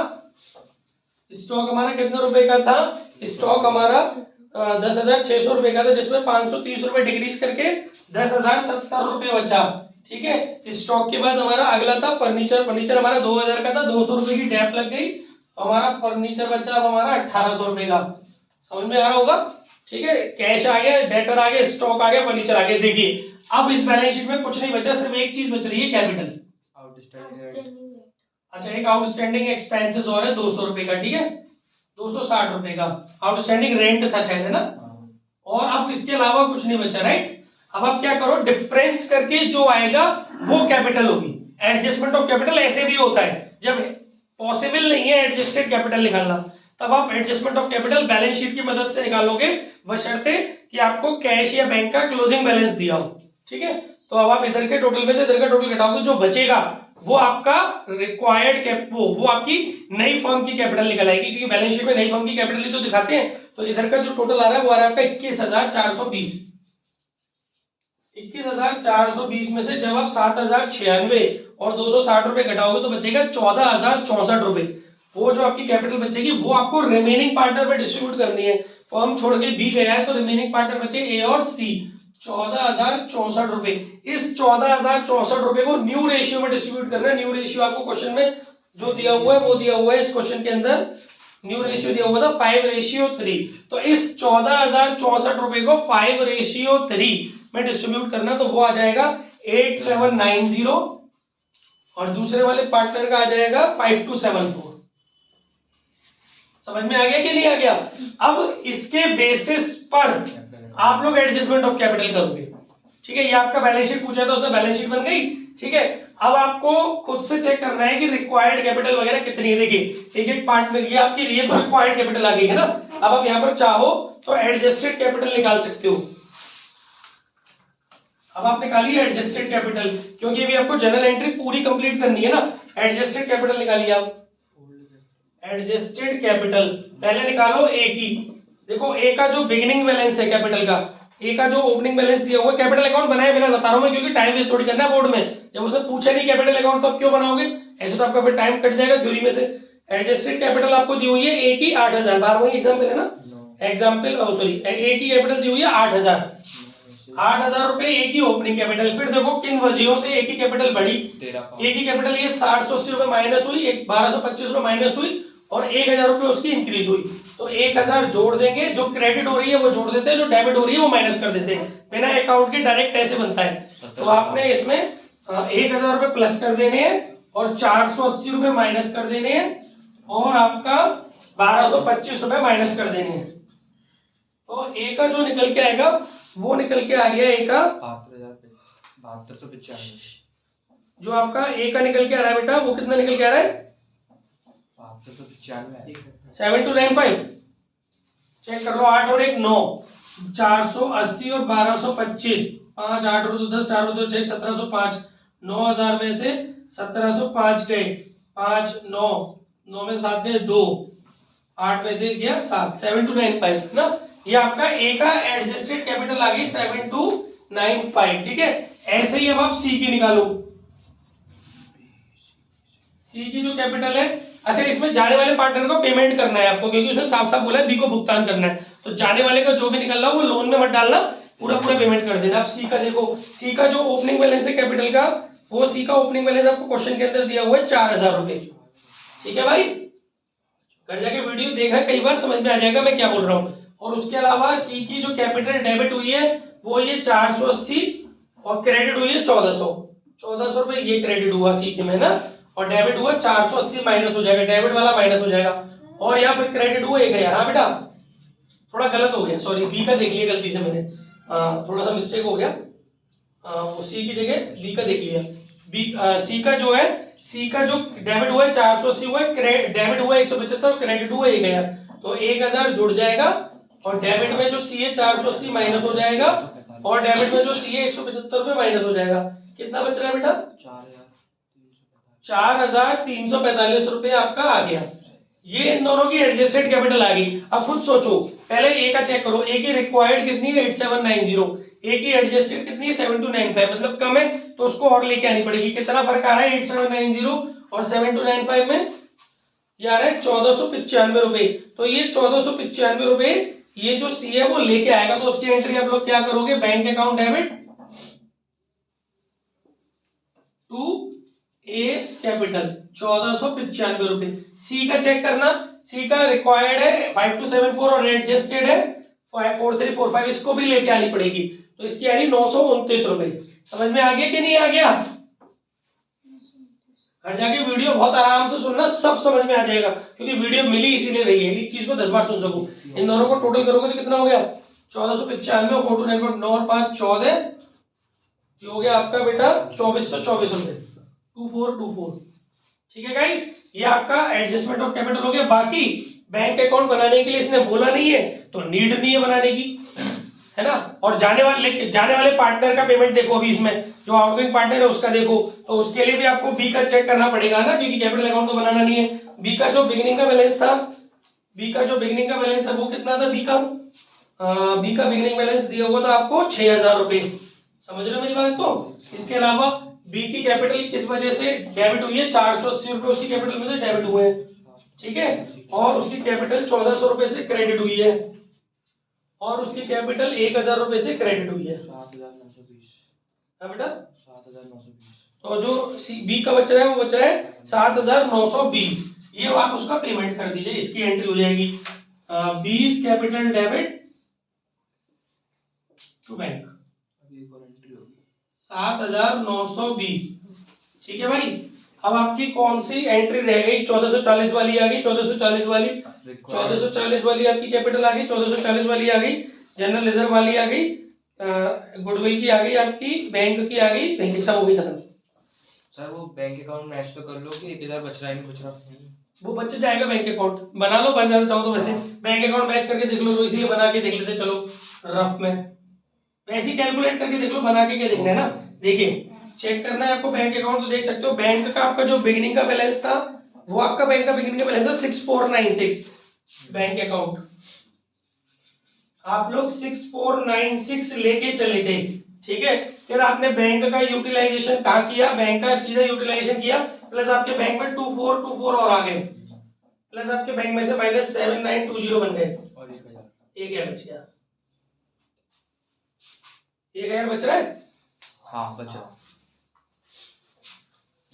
स्टॉक हमारा कितने रुपए का था, स्टॉक हमारा 10,600 रुपए का था, जिसमें 530 रुपए डिक्रीज करके 10,070 रुपए बचा, ठीक है। स्टॉक के बाद हमारा अगला था फर्नीचर, फर्नीचर हमारा 2,000 का था, 200 रुपए की डैप लग गई, तो हमारा फर्नीचर बचा अब हमारा 1,800 रुपए का, समझ में आ रहा होगा, ठीक है। कैश आ गया, डेटर आ गया, स्टॉक आ गया, फर्नीचर आ गया। देखिए अब इस बैलेंस शीट में कुछ नहीं बचा, सिर्फ एक चीज बच रही है, कैपिटल। अच्छा, एक आउटस्टैंडिंग एक्सपेंसेस और है 200 रुपए का, ठीक है, 260 रुपए का आउटस्टैंडिंग रेंट था शायद, है ना। और अब इसके अलावा कुछ नहीं बचा, राइट। अब आप क्या करो, डिफरेंस करके जो आएगा वो कैपिटल होगी। एडजस्टमेंट ऑफ कैपिटल ऐसे भी होता है, जब पॉसिबल नहीं है एडजस्टेड कैपिटल निकालना, तब आप adjustment of capital balance sheet की मदद से निकालोगे, बशर्ते कि आपको कैश या बैंक का क्लोजिंग बैलेंस दिया हो, ठीक है। तो अब आप इधर के टोटल में से इधर का टोटल घटाओगे, जो बचेगा वो आपका रिक्वायर्ड वो आपकी नई फर्म की कैपिटल निकल आएगी, क्योंकि बैलेंस शीट में नई फर्म की कैपिटल ही तो दिखाते हैं। तो इधर का जो टोटल आ रहा है वो आ रहा है आपका 21,420। 21,420 में से जब आप 7,096 और 260 रुपए घटाओगे तो बचेगा 14,064 रुपए। वो जो आपकी कैपिटल बचेगी वो आपको रिमेनिंग पार्टनर में डिस्ट्रीब्यूट करनी है। फर्म छोड़ के बी गया है तो रिमेनिंग पार्टनर बचे ए और सी, 14,064 रुपए। इस 14,064 रुपए को न्यू रेशियो में डिस्ट्रीब्यूट करना है। न्यू रेशियो आपको क्वेश्चन में जो दिया हुआ है वो दिया हुआ है, इस क्वेश्चन के अंदर न्यू रेशियो दिया हुआ था 5:3। तो इस 14,064 रुपए को 5:3 में डिस्ट्रीब्यूट करना, तो वो आ जाएगा 8790 और दूसरे वाले पार्टनर का आ जाएगा 5274। समझ में आ गया कि नहीं आ गया? अब इसके बेसिस पर आप लोग एडजस्टमेंट ऑफ कैपिटल करोगे, ठीक है। ये आपका बैलेंस शीट पूछा था, उसमें बैलेंस शीट बन गई, ठीक है। अब आपको खुद से चेक करना है कि रिक्वायर्ड कैपिटल वगैरह कितनी है। देखिए एक एक पार्ट में ये आपकी ये तो रिक्वायर्ड कैपिटल आ गई है ना। अब आप यहाँ पर चाहो तो एडजस्टेड कैपिटल निकाल सकते हो। अब आप निकालिए एडजस्टेड कैपिटल, क्योंकि अभी आपको जनरल एंट्री पूरी कंप्लीट करनी है ना। एडजस्टेड कैपिटल निकालिए आप। एडजस्टेड कैपिटल पहले निकालो ए की। देखो ए का जो बिगिनिंग बैलेंस है कैपिटल का, ए का जो ओपनिंग बैलेंस दिया हुआ है, कैपिटल अकाउंट बनाए बिना बता रहा हूं मैं, क्योंकि टाइम वेस्ट थोड़ी करना है बोर्ड में। जब उसने पूछा नहीं कैपिटल अकाउंट तो आप क्यों बनाओगे, ऐसे तो आपका फिर टाइम कट जाएगा थ्योरी में से। एडजस्टेड कैपिटल आपको दी हुई है ए की 8,000, 12वां एग्जाम्पल है ना, एग्जाम्पल सॉरी ए की कैपिटल दी हुई है 8,000। 8,000 रुपए ए की ओपनिंग कैपिटल। फिर देखो किन वजहों से ए की कैपिटल बढ़ी। ए की कैपिटल ये 780 रुपए माइनस हुई, 1,225 रुपए माइनस हुई और 1,000 रुपए उसकी इंक्रीज हुई। तो 1,000 जोड़ देंगे, जो क्रेडिट हो रही है वो जोड़ देते हैं, जो डेबिट हो रही है वो माइनस कर देते हैं। बिना अकाउंट के डायरेक्ट ऐसे बनता है। तो आपने इसमें 1,000 रुपए प्लस कर देने हैं और 480 रुपए माइनस कर देने हैं और आपका 1,225 रुपए माइनस कर देने हैं। तो ए का जो निकल के आएगा वो निकल के आ गया ए का 7295। जो आपका ए का निकल के आ रहा है बेटा, वो कितना निकल के आ रहा है 7295। चेक कर लो, 8 और 1 9, 480 और 1,225, 5 8 और 2 10, 4 और 2 6, 1,705। 9,000 में से 1,705 गए, 5 9 9 में 7 गए 2, 8 में से गया 7, 7295 ना। ये आपका ए का एडजस्टेड कैपिटल आ गई 7295, ठीक है। ऐसे ही अब आप सी की निकालो। सी की जो कैपिटल है, अच्छा इसमें जाने वाले पार्टनर को पेमेंट करना है आपको, क्योंकि उसने साफ साफ बोला है बी को भुगतान करना है। तो जाने वाले का जो भी निकल रहा है वो लोन में मत डालना, पूरा पूरा पेमेंट कर देना। अब सी का देखो, सी का जो ओपनिंग बैलेंस है कैपिटल का, वो सी का ओपनिंग बैलेंस आपको क्वेश्चन के अंदर दिया हुआ है 4,000 रुपए, ठीक है भाई। घर जाके वीडियो देखना, कई बार समझ में आ जाएगा मैं क्या बोल रहा हूँ। और उसके अलावा सी की जो कैपिटल डेबिट हुई है वो ये 480 और क्रेडिट हुई है 1400 रुपए, ये क्रेडिट हुआ सी के में ना, और डेबिट हुआ 480 माइनस हो जाएगा, डेबिट वाला माइनस हो जाएगा, और यहाँ पे क्रेडिट हुआ 1000। हाँ बेटा थोड़ा गलत हो गया, सॉरी बी का देख लिया गलती से मैंने, थोड़ा सा मिस्टेक हो गया, सी की जगह बी का देख लिया। बी सी का जो है, सी का जो डेबिट हुआ है 480 हुआ है, डेबिट हुआ है 175, क्रेडिट हुआ 1000, तो 1000 जुड़ जाएगा, और डेबिट में जो सी है 480 माइनस हो जाएगा, और डेबिट में जो सी है 175 रुपए माइनस हो जाएगा। कितना बच रहा है बेटा? 4345 रुपए आपका आ गया। ये इन दोनों की एडजस्टेड कैपिटल आ गई। अब खुद सोचो, पहले ए का चेक करो, ए की रिक्वायर्ड कितनी है 8790, ए की एडजस्टेड कितनी है 7295, मतलब कम है तो उसको और लेके आनी पड़ेगी। कितना फर्क आ रहा है 8790 और 7295 में? ये आ रहा है 1495 रुपए। तो ये 1495 रुपए ये जो सी है वो लेके आएगा, तो उसकी एंट्री आप लोग क्या करोगे, bank account debit to A's capital 1495 रुपए। सी का चेक करना, सी का रिक्वायर्ड है 5274 और एडजस्टेड है 4345, इसको भी लेके आनी पड़ेगी, तो इसकी आ रही 929 रुपए। समझ में आ गया कि नहीं आ गया? घर जाके वीडियो बहुत आराम से सुनना, सब समझ में आ जाएगा, क्योंकि वीडियो मिली इसीलिए रही है, एक चीज को 10 बार सुन सकूं। इन दोनों को टोटल करोगे तो कितना हो गया 1495 और 4299 और 5 14, ये हो गया आपका बेटा 2424 रुपए 2424। ठीक है गाइस, ये आपका एडजस्टमेंट ऑफ कैपिटल हो गया। बाकी बैंक अकाउंट बनाने के लिए इसने बोला नहीं है तो नीड नहीं है बनाने की, है ना। और जाने वाले पार्टनर का पेमेंट देखो, अभी इसमें जो आउटगोइंग पार्टनर है उसका देखो, तो उसके लिए भी आपको बी का चेक करना पड़ेगा ना, क्योंकि कैपिटल अकाउंट तो बनाना नहीं है। बी का जो बिगिनिंग का बैलेंस था, बी का जो बिगिनिंग का बैलेंस है वो कितना था? बी का बिगिनिंग बैलेंस दिया हुआ था आपको 6000 रुपए। समझ रहे हो मेरी बात को? इसके अलावा बी की कैपिटल किस वजह से डेबिट हुई है? 480 रुपए उसकी कैपिटल में से डेबिट हुए हैं, ठीक है, और उसकी कैपिटल 1400 रुपए से क्रेडिट हुई है, और उसकी कैपिटल 1000 रुपए से क्रेडिट हुई है 7920। हाँ बेटा 7920। तो जो बी का बच रहा है वो बच रहा है 7920, ये आप उसका पेमेंट कर दीजिए, इसकी एंट्री हो जाएगी 20 कैपिटल डेबिट टू बैंक 7920। ठीक है भाई, अब आपकी कौन सी एंट्री रह गई? 1440 वाली आ गई, 1440 वाली, 1440 वाली आपकी कैपिटल आ गई, 1440 वाली आ गई, जनरल रिजर्व वाली आ गई, गुडविल की आ गई, आपकी बैंक की आ गई, बैंक सब हो गई खत्म। सर वो बैंक अकाउंट मैच तो कर लो कि 1000 बच रहा है, नहीं बच रहा? वो बच जाएगा बैंक अकाउंट, बना लो, बन जाना चाहो तो। वैसे बैंक अकाउंट मैच करके देख लो, तो इसलिए बना के देख लेते चलो रफ में, वैसे ही कैलकुलेट करके देख लो, बना के क्या देखना है ना। देखिए चेक करना है आपको बैंक अकाउंट, तो देख सकते हो बैंक का आपका जो बिगिनिंग का बैलेंस था वो आपका बैंक का बिगिनिंग का बैलेंस है 6496 बैंक अकाउंट। आप लोग 6496 लेके चले थे, ठीक है। फिर आपने बैंक का यूटिलाइजेशन कहाँ किया? बैंक का सीधा यूटिलाइजेशन किया, प्लस आपके बैंक में 2424 और आ गए, प्लस आपके बैंक में से माइनस 7920 बन गए, और 1000 बच गया, 1000 बच रहा है। हाँ बच रहा,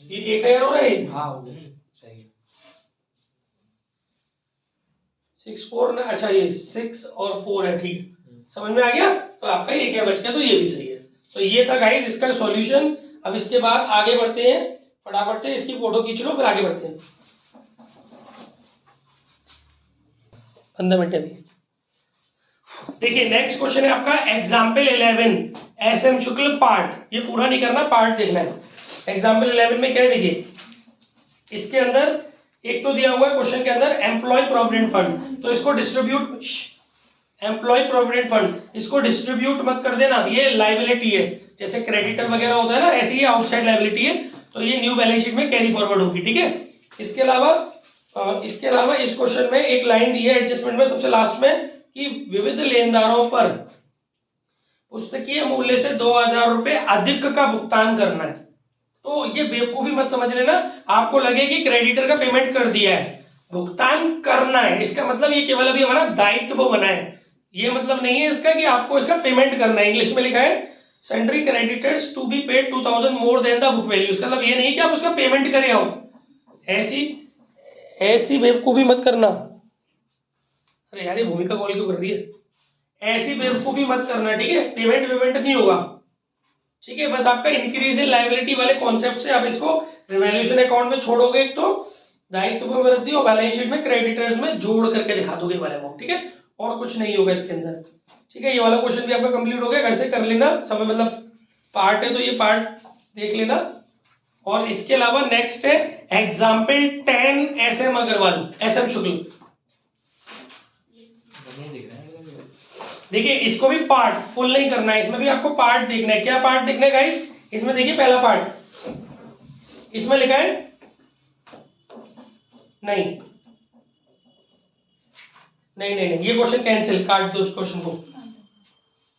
ये 1000 हो रहा है। हाँ हो गया, सही है। 64 अच्छा ये 6 और 4 है, ठीक, समझ में आ गया। तो आपका 1000 बच गया, तो ये भी सही है। तो ये था गाइस इसका सॉल्यूशन। अब इसके बाद आगे बढ़ते हैं, फटाफट से इसकी फोटो खींच लो, फिर आगे बढ़ते हैं। 15 मिनट अभी। देखिए नेक्स्ट क्वेश्चन है आपका एग्जाम्पल 11 एसएम शुक्ल पार्ट, ये पूरा नहीं करना, पार्ट देखना है। एग्जाम्पल 11 में क्या है? देखिए इसके अंदर एक तो दिया हुआ है क्वेश्चन के अंदर एम्प्लॉय प्रोविडेंट फंड, तो इसको डिस्ट्रीब्यूट, एम्प्लॉय प्रोविडेंट फंड इसको डिस्ट्रीब्यूट मत कर देना, ये लायबिलिटी है, जैसे क्रेडिटर वगैरह होता है ना, ऐसे ही आउटसाइड लायबिलिटी है, तो ये न्यू बैलेंस शीट में कैरी फॉरवर्ड होगी, ठीक है। इसके अलावा इस क्वेश्चन में एक लाइन दी है एडजस्टमेंट में सबसे लास्ट में कि विविध लेनदारों पर पुस्तकीय मूल्य से 2000 रुपए अधिक का भुगतान करना है। तो ये बेवकूफी मत समझ लेना, आपको लगे कि क्रेडिटर का पेमेंट कर दिया है, भुगतान करना है, इसका मतलब ये केवल अभी हमारा दायित्व बना है, ये मतलब नहीं है इसका कि आपको इसका पेमेंट करना है। इंग्लिश में लिखा है sundry creditors to be paid 2000 more than the book value, इसका मतलब ये नहीं कि आप उसका पेमेंट करे आओ, ऐसी बेवकूफी मत करना। अरे यार ये भूमिका कॉल क्यों कर रही है? ऐसी बेवकूफी मत करना, ठीक है? पेमेंट नहीं होगा, ठीक है? बस आपका इंक्रीज इन लायबिलिटी वाले कॉन्सेप्ट से आप इसको रिवैल्यूएशन अकाउंट में छोड़ोगे, एक तो दायित्व में वृद्धि और बैलेंस शीट में क्रेडिटर्स में जोड़ करके दिखा दोगे वाला अमाउंट, ठीक है? और कुछ नहीं होगा इसके अंदर, ठीक है? ये वाला क्वेश्चन भी आपका कंप्लीट हो गया, घर से कर लेना, समय मतलब पार्ट है तो ये पार्ट देख लेना। और इसके अलावा नेक्स्ट है एग्जाम्पल 10 एसएम अग्रवाल, एसएम शुक्ल। नहीं दिख रहा है। देखिए इसको भी पार्ट फुल नहीं करना है, इसमें भी आपको पार्ट देखना है। क्या पार्ट देखना है गाइस? इसमें देखिए पहला पार्ट, इसमें लिखा है नहीं नहीं नहीं नहीं, ये क्वेश्चन कैंसिल, काट दो उस क्वेश्चन को,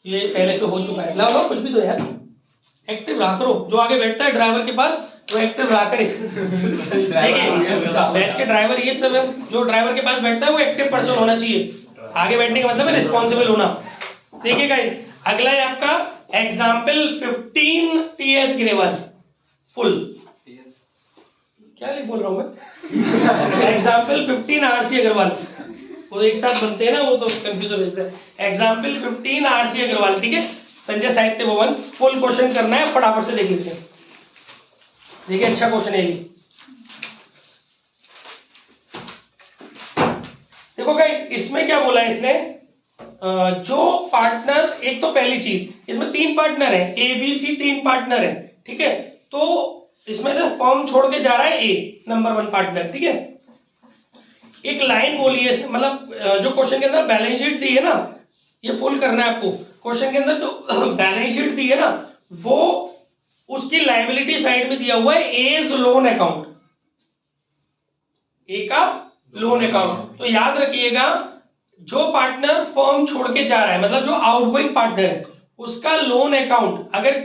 ये पहले से हो चुका है। लाओ लाओ कुछ भी तो यार, एक्टिव रहा करो, जो आगे बैठता है ड्राइवर के पास वो एक्टिव रहा करे। देखिए बैच के ड्राइवर ये सब है, जो ड्राइवर के पास बैठता है वो एक्टिव पर्सन होना चाहिए, आगे बैठने का मतलब है रिस्पॉन्सिबल होना। देखिए गाइस अगला है आपका एग्जाम्पल 15 टीएस ग्रेवाल फुल, क्या लिख बोल रहा हूं मैं? एग्जाम्पल 15 आरसी अग्रवाल, वो एक साथ बनते हैं ना, वो तो कंफ्यूज हो जाता है। एग्जाम्पल 15 आरसी अग्रवाल, ठीक है? संजय साहित्य भवन, फुल क्वेश्चन करना है, फटाफट से देख लेते हैं। देखिए अच्छा क्वेश्चन है ये। देखो गाइस इसमें क्या बोला है इसने, जो पार्टनर, एक तो पहली चीज इसमें 3 पार्टनर है, ए बी सी 3 पार्टनर है, ठीक है? तो इसमें से फर्म छोड़ के जा रहा है ए, नंबर 1 पार्टनर, ठीक है? एक लाइन बोली है मतलब जो क्वेश्चन के अंदर बैलेंस शीट दी है ना, ये फुल करना है आपको। क्वेश्चन के अंदर जो बैलेंस शीट दी है ना, वो उसकी लायबिलिटी साइड में दिया हुआ है एज लोन अकाउंट, ए का लोन अकाउंट। तो याद रखिएगा जो पार्टनर फर्म छोड़ के जा रहा है, मतलब जो आउटगोइंग पार्टनर है, उसका लोन अकाउंट अगर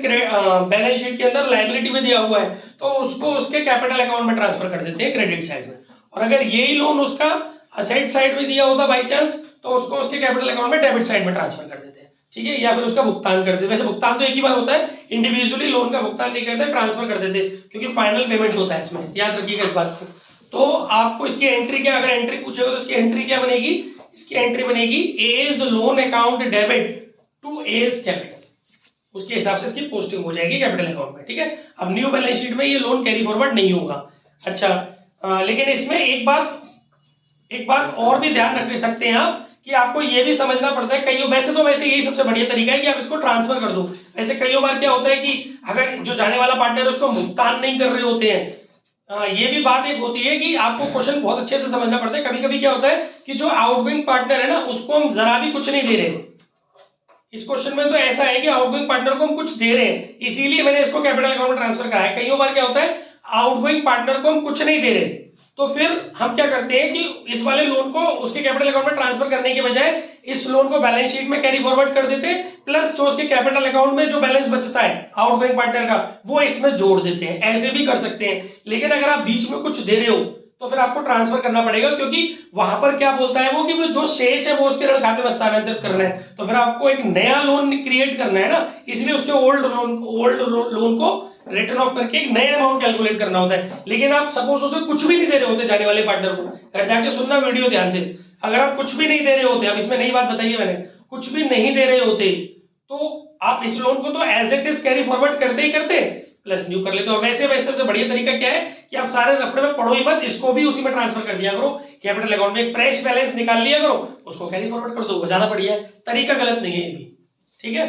बैलेंस शीट के अंदर लायबिलिटी में दिया हुआ है तो उसको उसके कैपिटल अकाउंट में ट्रांसफर कर देते हैं, क्रेडिट साइड में। और अगर यही लोन उसका असेट साइड में दिया होता बाई चांस, तो उसको उसके कैपिटल अकाउंट में डेबिट साइड में ट्रांसफर कर देते हैं, ठीक है? या फिर उसका भुगतान कर देते। वैसे भुगतान तो एक ही बार होता है, इंडिविजुअली लोन का भुगतान नहीं करते, ट्रांसफर कर देते, क्योंकि फाइनल पेमेंट होता है इसमें, याद रखिएगा इस बात को। तो आपको इसकी एंट्री क्या, अगर एंट्री पूछेगा तो इसकी एंट्री क्या बनेगी? इसकी एंट्री बनेगी A's loan account debit to A's capital, उसके हिसाब से इसकी पोस्टिंग हो जाएगी कैपिटल अकाउंट में, ठीक है? अब न्यू बैलेंस शीट में ये लोन कैरी फॉरवर्ड नहीं होगा। अच्छा लेकिन इसमें एक बात और भी ध्यान रख सकते हैं आप, कि आपको ये भी समझना पड़ता है, कई वैसे यही सबसे बढ़िया तरीका है कि आप इसको ट्रांसफर कर दो। वैसे कई बार क्या होता है कि अगर जो जाने वाला पार्टनर है उसको भुगतान नहीं कर रहे होते हैं, ये भी बात एक होती है कि आपको क्वेश्चन बहुत अच्छे से समझना पड़ता है। कभी कभी क्या होता है कि जो आउटगोइंग पार्टनर है ना, उसको हम जरा भी कुछ नहीं दे रहे। इस क्वेश्चन में तो ऐसा है कि आउटगोइंग पार्टनर को हम कुछ दे रहे हैं, इसीलिए मैंने इसको कैपिटल अकाउंट में ट्रांसफर करा है। कई बार क्या होता है आउटगोइंग पार्टनर को हम कुछ नहीं दे रहे, तो फिर हम क्या करते हैं कि इस वाले लोन को उसके कैपिटल अकाउंट में ट्रांसफर करने के बजाय इस लोन को बैलेंस शीट में कैरी फॉरवर्ड कर देते हैं, प्लस जो उसके कैपिटल अकाउंट में जो बैलेंस बचता है आउटगोइंग पार्टनर का, वो इसमें जोड़ देते हैं। ऐसे भी कर सकते हैं, लेकिन अगर आप बीच में कुछ दे रहे हो तो फिर आपको ट्रांसफर करना पड़ेगा, क्योंकि वहां पर क्या बोलता है वो कि वो जो शेष है वो उसके ऋण खाते में स्थानांतरित करना है। तो फिर आपको एक नया लोन क्रिएट करना है ना, इसलिए उसके ओल्ड लोन को रिटर्न ऑफ करके एक नया अमाउंट कैलकुलेट करना होता है। लेकिन आप सपोज उसे कुछ भी नहीं दे रहे होते जाने वाले पार्टनर को, घर जाके सुनना वीडियो ध्यान से, अगर आप कुछ भी नहीं दे रहे होते, अब इसमें नई बात बताइए मैंने, कुछ भी नहीं दे रहे होते तो आप इस लोन को तो as it is carry forward करते ही करते प्लस न्यू कर लेते हो। वैसे सबसे बढ़िया तरीका क्या है कि आप सारे रफड़े में पढ़ो ही मत, इसको भी उसी में ट्रांसफर कर दिया करो कैपिटल अकाउंट में, एक फ्रेश बैलेंस निकाल लिया करो, उसको कैरी फॉरवर्ड कर दो, वो ज्यादा बढ़िया है, तरीका गलत नहीं है ये भी, ठीक है?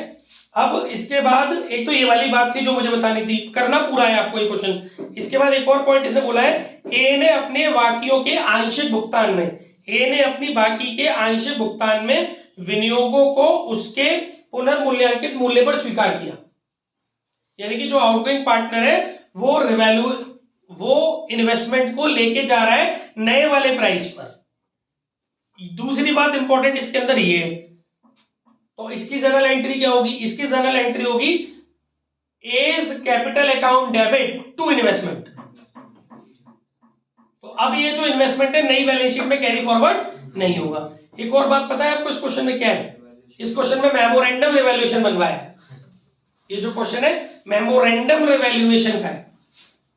अब इसके बाद एक तो ये वाली बात थी जो मुझे बतानी थी, करना पूरा है आपको ये क्वेश्चन। इसके बाद एक और पॉइंट इसने बोला है, ए ने अपने बाकियों के आंशिक भुगतान में, ए ने अपनी बाकी के आंशिक भुगतान में विनियोगों को उसके पुनर्मूल्यांकित मूल्य पर स्वीकार किया। यानी कि जो आउटगोइंग पार्टनर है वो इन्वेस्टमेंट को लेके जा रहा है नए वाले प्राइस पर। दूसरी बात इंपॉर्टेंट इसके अंदर ये है, तो इसकी जर्नल एंट्री क्या होगी? इसकी जर्नल एंट्री होगी A's capital account debit to investment. तो अब ये जो इन्वेस्टमेंट है नई बैलेंस शीट में कैरी फॉरवर्ड नहीं होगा। एक और बात पता है आपको इस क्वेश्चन में क्या है? इस क्वेश्चन में मेमोरेंडम रिवैल्यूएशन बनवाया है। ये जो क्वेश्चन है मेमोरेंडम रिवैल्यूएशन का है।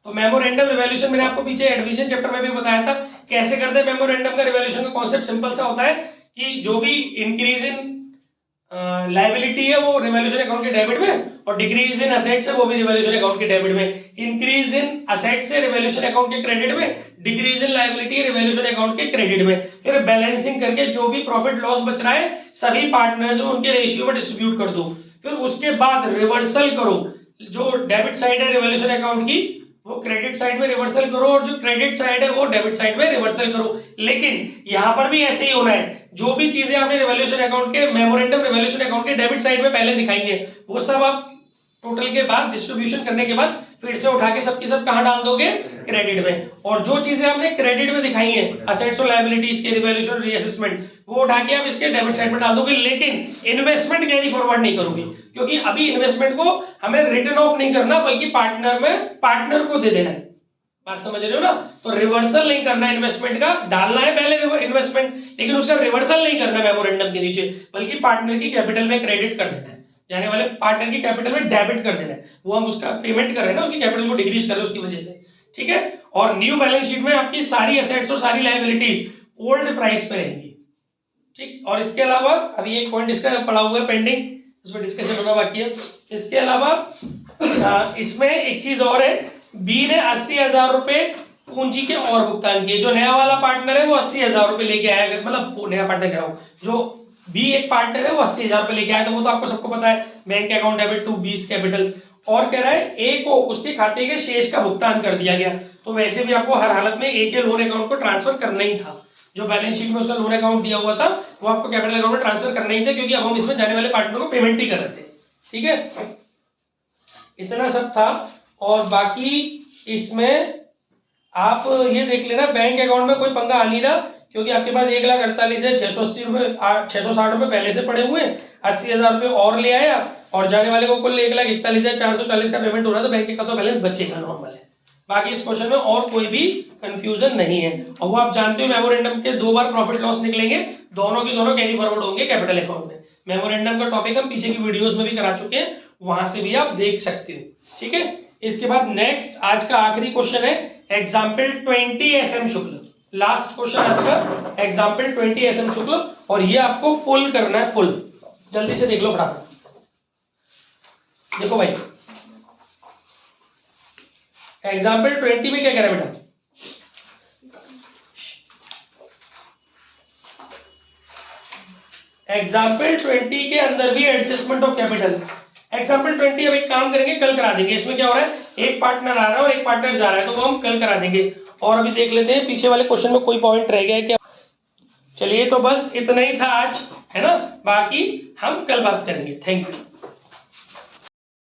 तो मेमोरेंडम रिवैल्यूएशन मैंने आपको पीछे एडमिशन चैप्टर में भी बताया था कैसे करते हैं। मेमोरेंडम का रिवैल्यूएशन का कॉन्सेप्ट सिंपल सा होता है कि जो भी इंक्रीज इन लायबिलिटी है वो रिवैल्यूएशन अकाउंट के डेबिट में, और डिक्रीज इन असेट्स है वो भी रिवैल्यूएशन अकाउंट के डेबिट में। इंक्रीज इन असेट्स है रिवैल्यूएशन अकाउंट के क्रेडिट में, डिक्रीज इन लायबिलिटी है रिवैल्यूएशन अकाउंट के क्रेडिट में। फिर बैलेंसिंग करके जो भी प्रॉफिट लॉस बच रहा है सभी पार्टनर्स में उनके रेशियो में डिस्ट्रीब्यूट कर दो। फिर उसके बाद रिवर्सल करो, जो डेबिट साइड है रिवैल्यूएशन अकाउंट की वो क्रेडिट साइड में रिवर्सल करो, और जो क्रेडिट साइड है वो डेबिट साइड में रिवर्सल करो। लेकिन यहां पर भी ऐसे ही होना है, जो भी चीजें आपने रिवैल्यूएशन अकाउंट के मेमोरेंडम रिवैल्यूएशन अकाउंट के डेबिट साइड में पहले दिखाई है वो सब आप टोटल के बाद डिस्ट्रीब्यूशन करने के बाद फिर से उठा के सबकी सब कहां डाल दोगे, क्रेडिट में। और जो चीजें आपने क्रेडिट में दिखाई हैं असेट्स और लायबिलिटीज के रिवैल्यूएशन रीअसेसमेंट वो उठा के आप इसके डेबिट साइड में डाल दोगे। लेकिन इन्वेस्टमेंट कैरी फॉरवर्ड नहीं करोगे, क्योंकि अभी इन्वेस्टमेंट को हमें रिटर्न ऑफ नहीं करना बल्कि पार्टनर को दे देना है। बात समझ रहे हो ना? तो रिवर्सल नहीं करना इन्वेस्टमेंट का, डालना है पहले इन्वेस्टमेंट लेकिन उसका रिवर्सल नहीं करना मेमोरेंडम के नीचे, बल्कि पार्टनर की कैपिटल में क्रेडिट कर देना है, जाने वाले पार्टनर की कैपिटल में डेबिट कर देना है। वो हम उसका पेमेंट कर रहे हैं ना, उसकी कैपिटल को डिक्रीज कर रहे हैं उसकी वजह से, ठीक है। और न्यू बैलेंस शीट में आपकी सारी एसेट्स और सारी लायबिलिटीज ओल्ड प्राइस पे रहेंगी, ठीक। और इसके अलावा अभी एक पॉइंट इसका पड़ा हुआ है पेंडिंग, उसमें डिस्कशन होना बाकी है। इसके अलावा इसमें एक चीज और है, बी ने 80,000 रुपए पूंजी के और भुगतान किए। जो नया वाला पार्टनर है वो 80,000 रुपए लेके आया, मतलब नया पार्टनर कह रहा हूँ, जो बी एक पार्टनर है वो 80,000 रुपए लेके आया, तो वो तो आपको सबको पता है, bank account debit to B's capital. और कह रहा है ए को उसके खाते के शेष का भुगतान कर दिया गया, तो वैसे भी आपको हर हालत में ए के लोन अकाउंट को ट्रांसफर करना ही था। जो बैलेंस शीट में उसका लोन अकाउंट दिया हुआ था वो आपको कैपिटल अकाउंट में ट्रांसफर करना ही था, क्योंकि अब हम इसमें जाने वाले पार्टनर को पेमेंट ही कर रहे थे, ठीक है। इतना सब था। और बाकी इसमें आप ये देख लेना, बैंक अकाउंट में कोई पंगा आ नहीं रहा, क्योंकि आपके पास 1,48,000 है, 680 रुपए 660 रुपए पहले से पड़े हुए हैं, 80,000 रुपए और ले आया, और जाने वाले को कुल 1,41,440 का पेमेंट हो रहा है, तो बैंक का तो बैलेंस बचेगा, नॉर्मल है। बाकी इस क्वेश्चन में और कोई भी कंफ्यूजन नहीं है। और वो आप जानते हो मेमोरेंडम के 2 बार प्रॉफिट लॉस निकलेंगे, दोनों के दोनों कैरी फॉरवर्ड होंगे कैपिटल अकाउंट में। मेमोरेंडम का टॉपिक हम पीछे की वीडियोस में भी करा चुके हैं, वहां से भी आप देख सकते हो, ठीक है। इसके बाद नेक्स्ट आज का आखिरी क्वेश्चन है एग्जाम्पल 20 SM शुक्ल। लास्ट क्वेश्चन आज का एग्जाम्पल 20 SM शुक्ल, और ये आपको फुल करना है, फुल। जल्दी से देख लो फटाफट। देखो भाई एग्जाम्पल 20 में क्या कह रहा है बेटा, एग्जाम्पल 20 के अंदर भी एडजस्टमेंट ऑफ कैपिटल। एग्जाम्पल 20 अब एक काम करेंगे, कल करा देंगे। इसमें क्या हो रहा है, एक पार्टनर आ रहा है और एक पार्टनर जा रहा है, तो वो हम कल करा देंगे। और अभी देख लेते हैं पीछे वाले क्वेश्चन में कोई पॉइंट रह गया है क्या। चलिए तो बस इतना ही था आज, है ना, बाकी हम कल बात करेंगे। Thank you.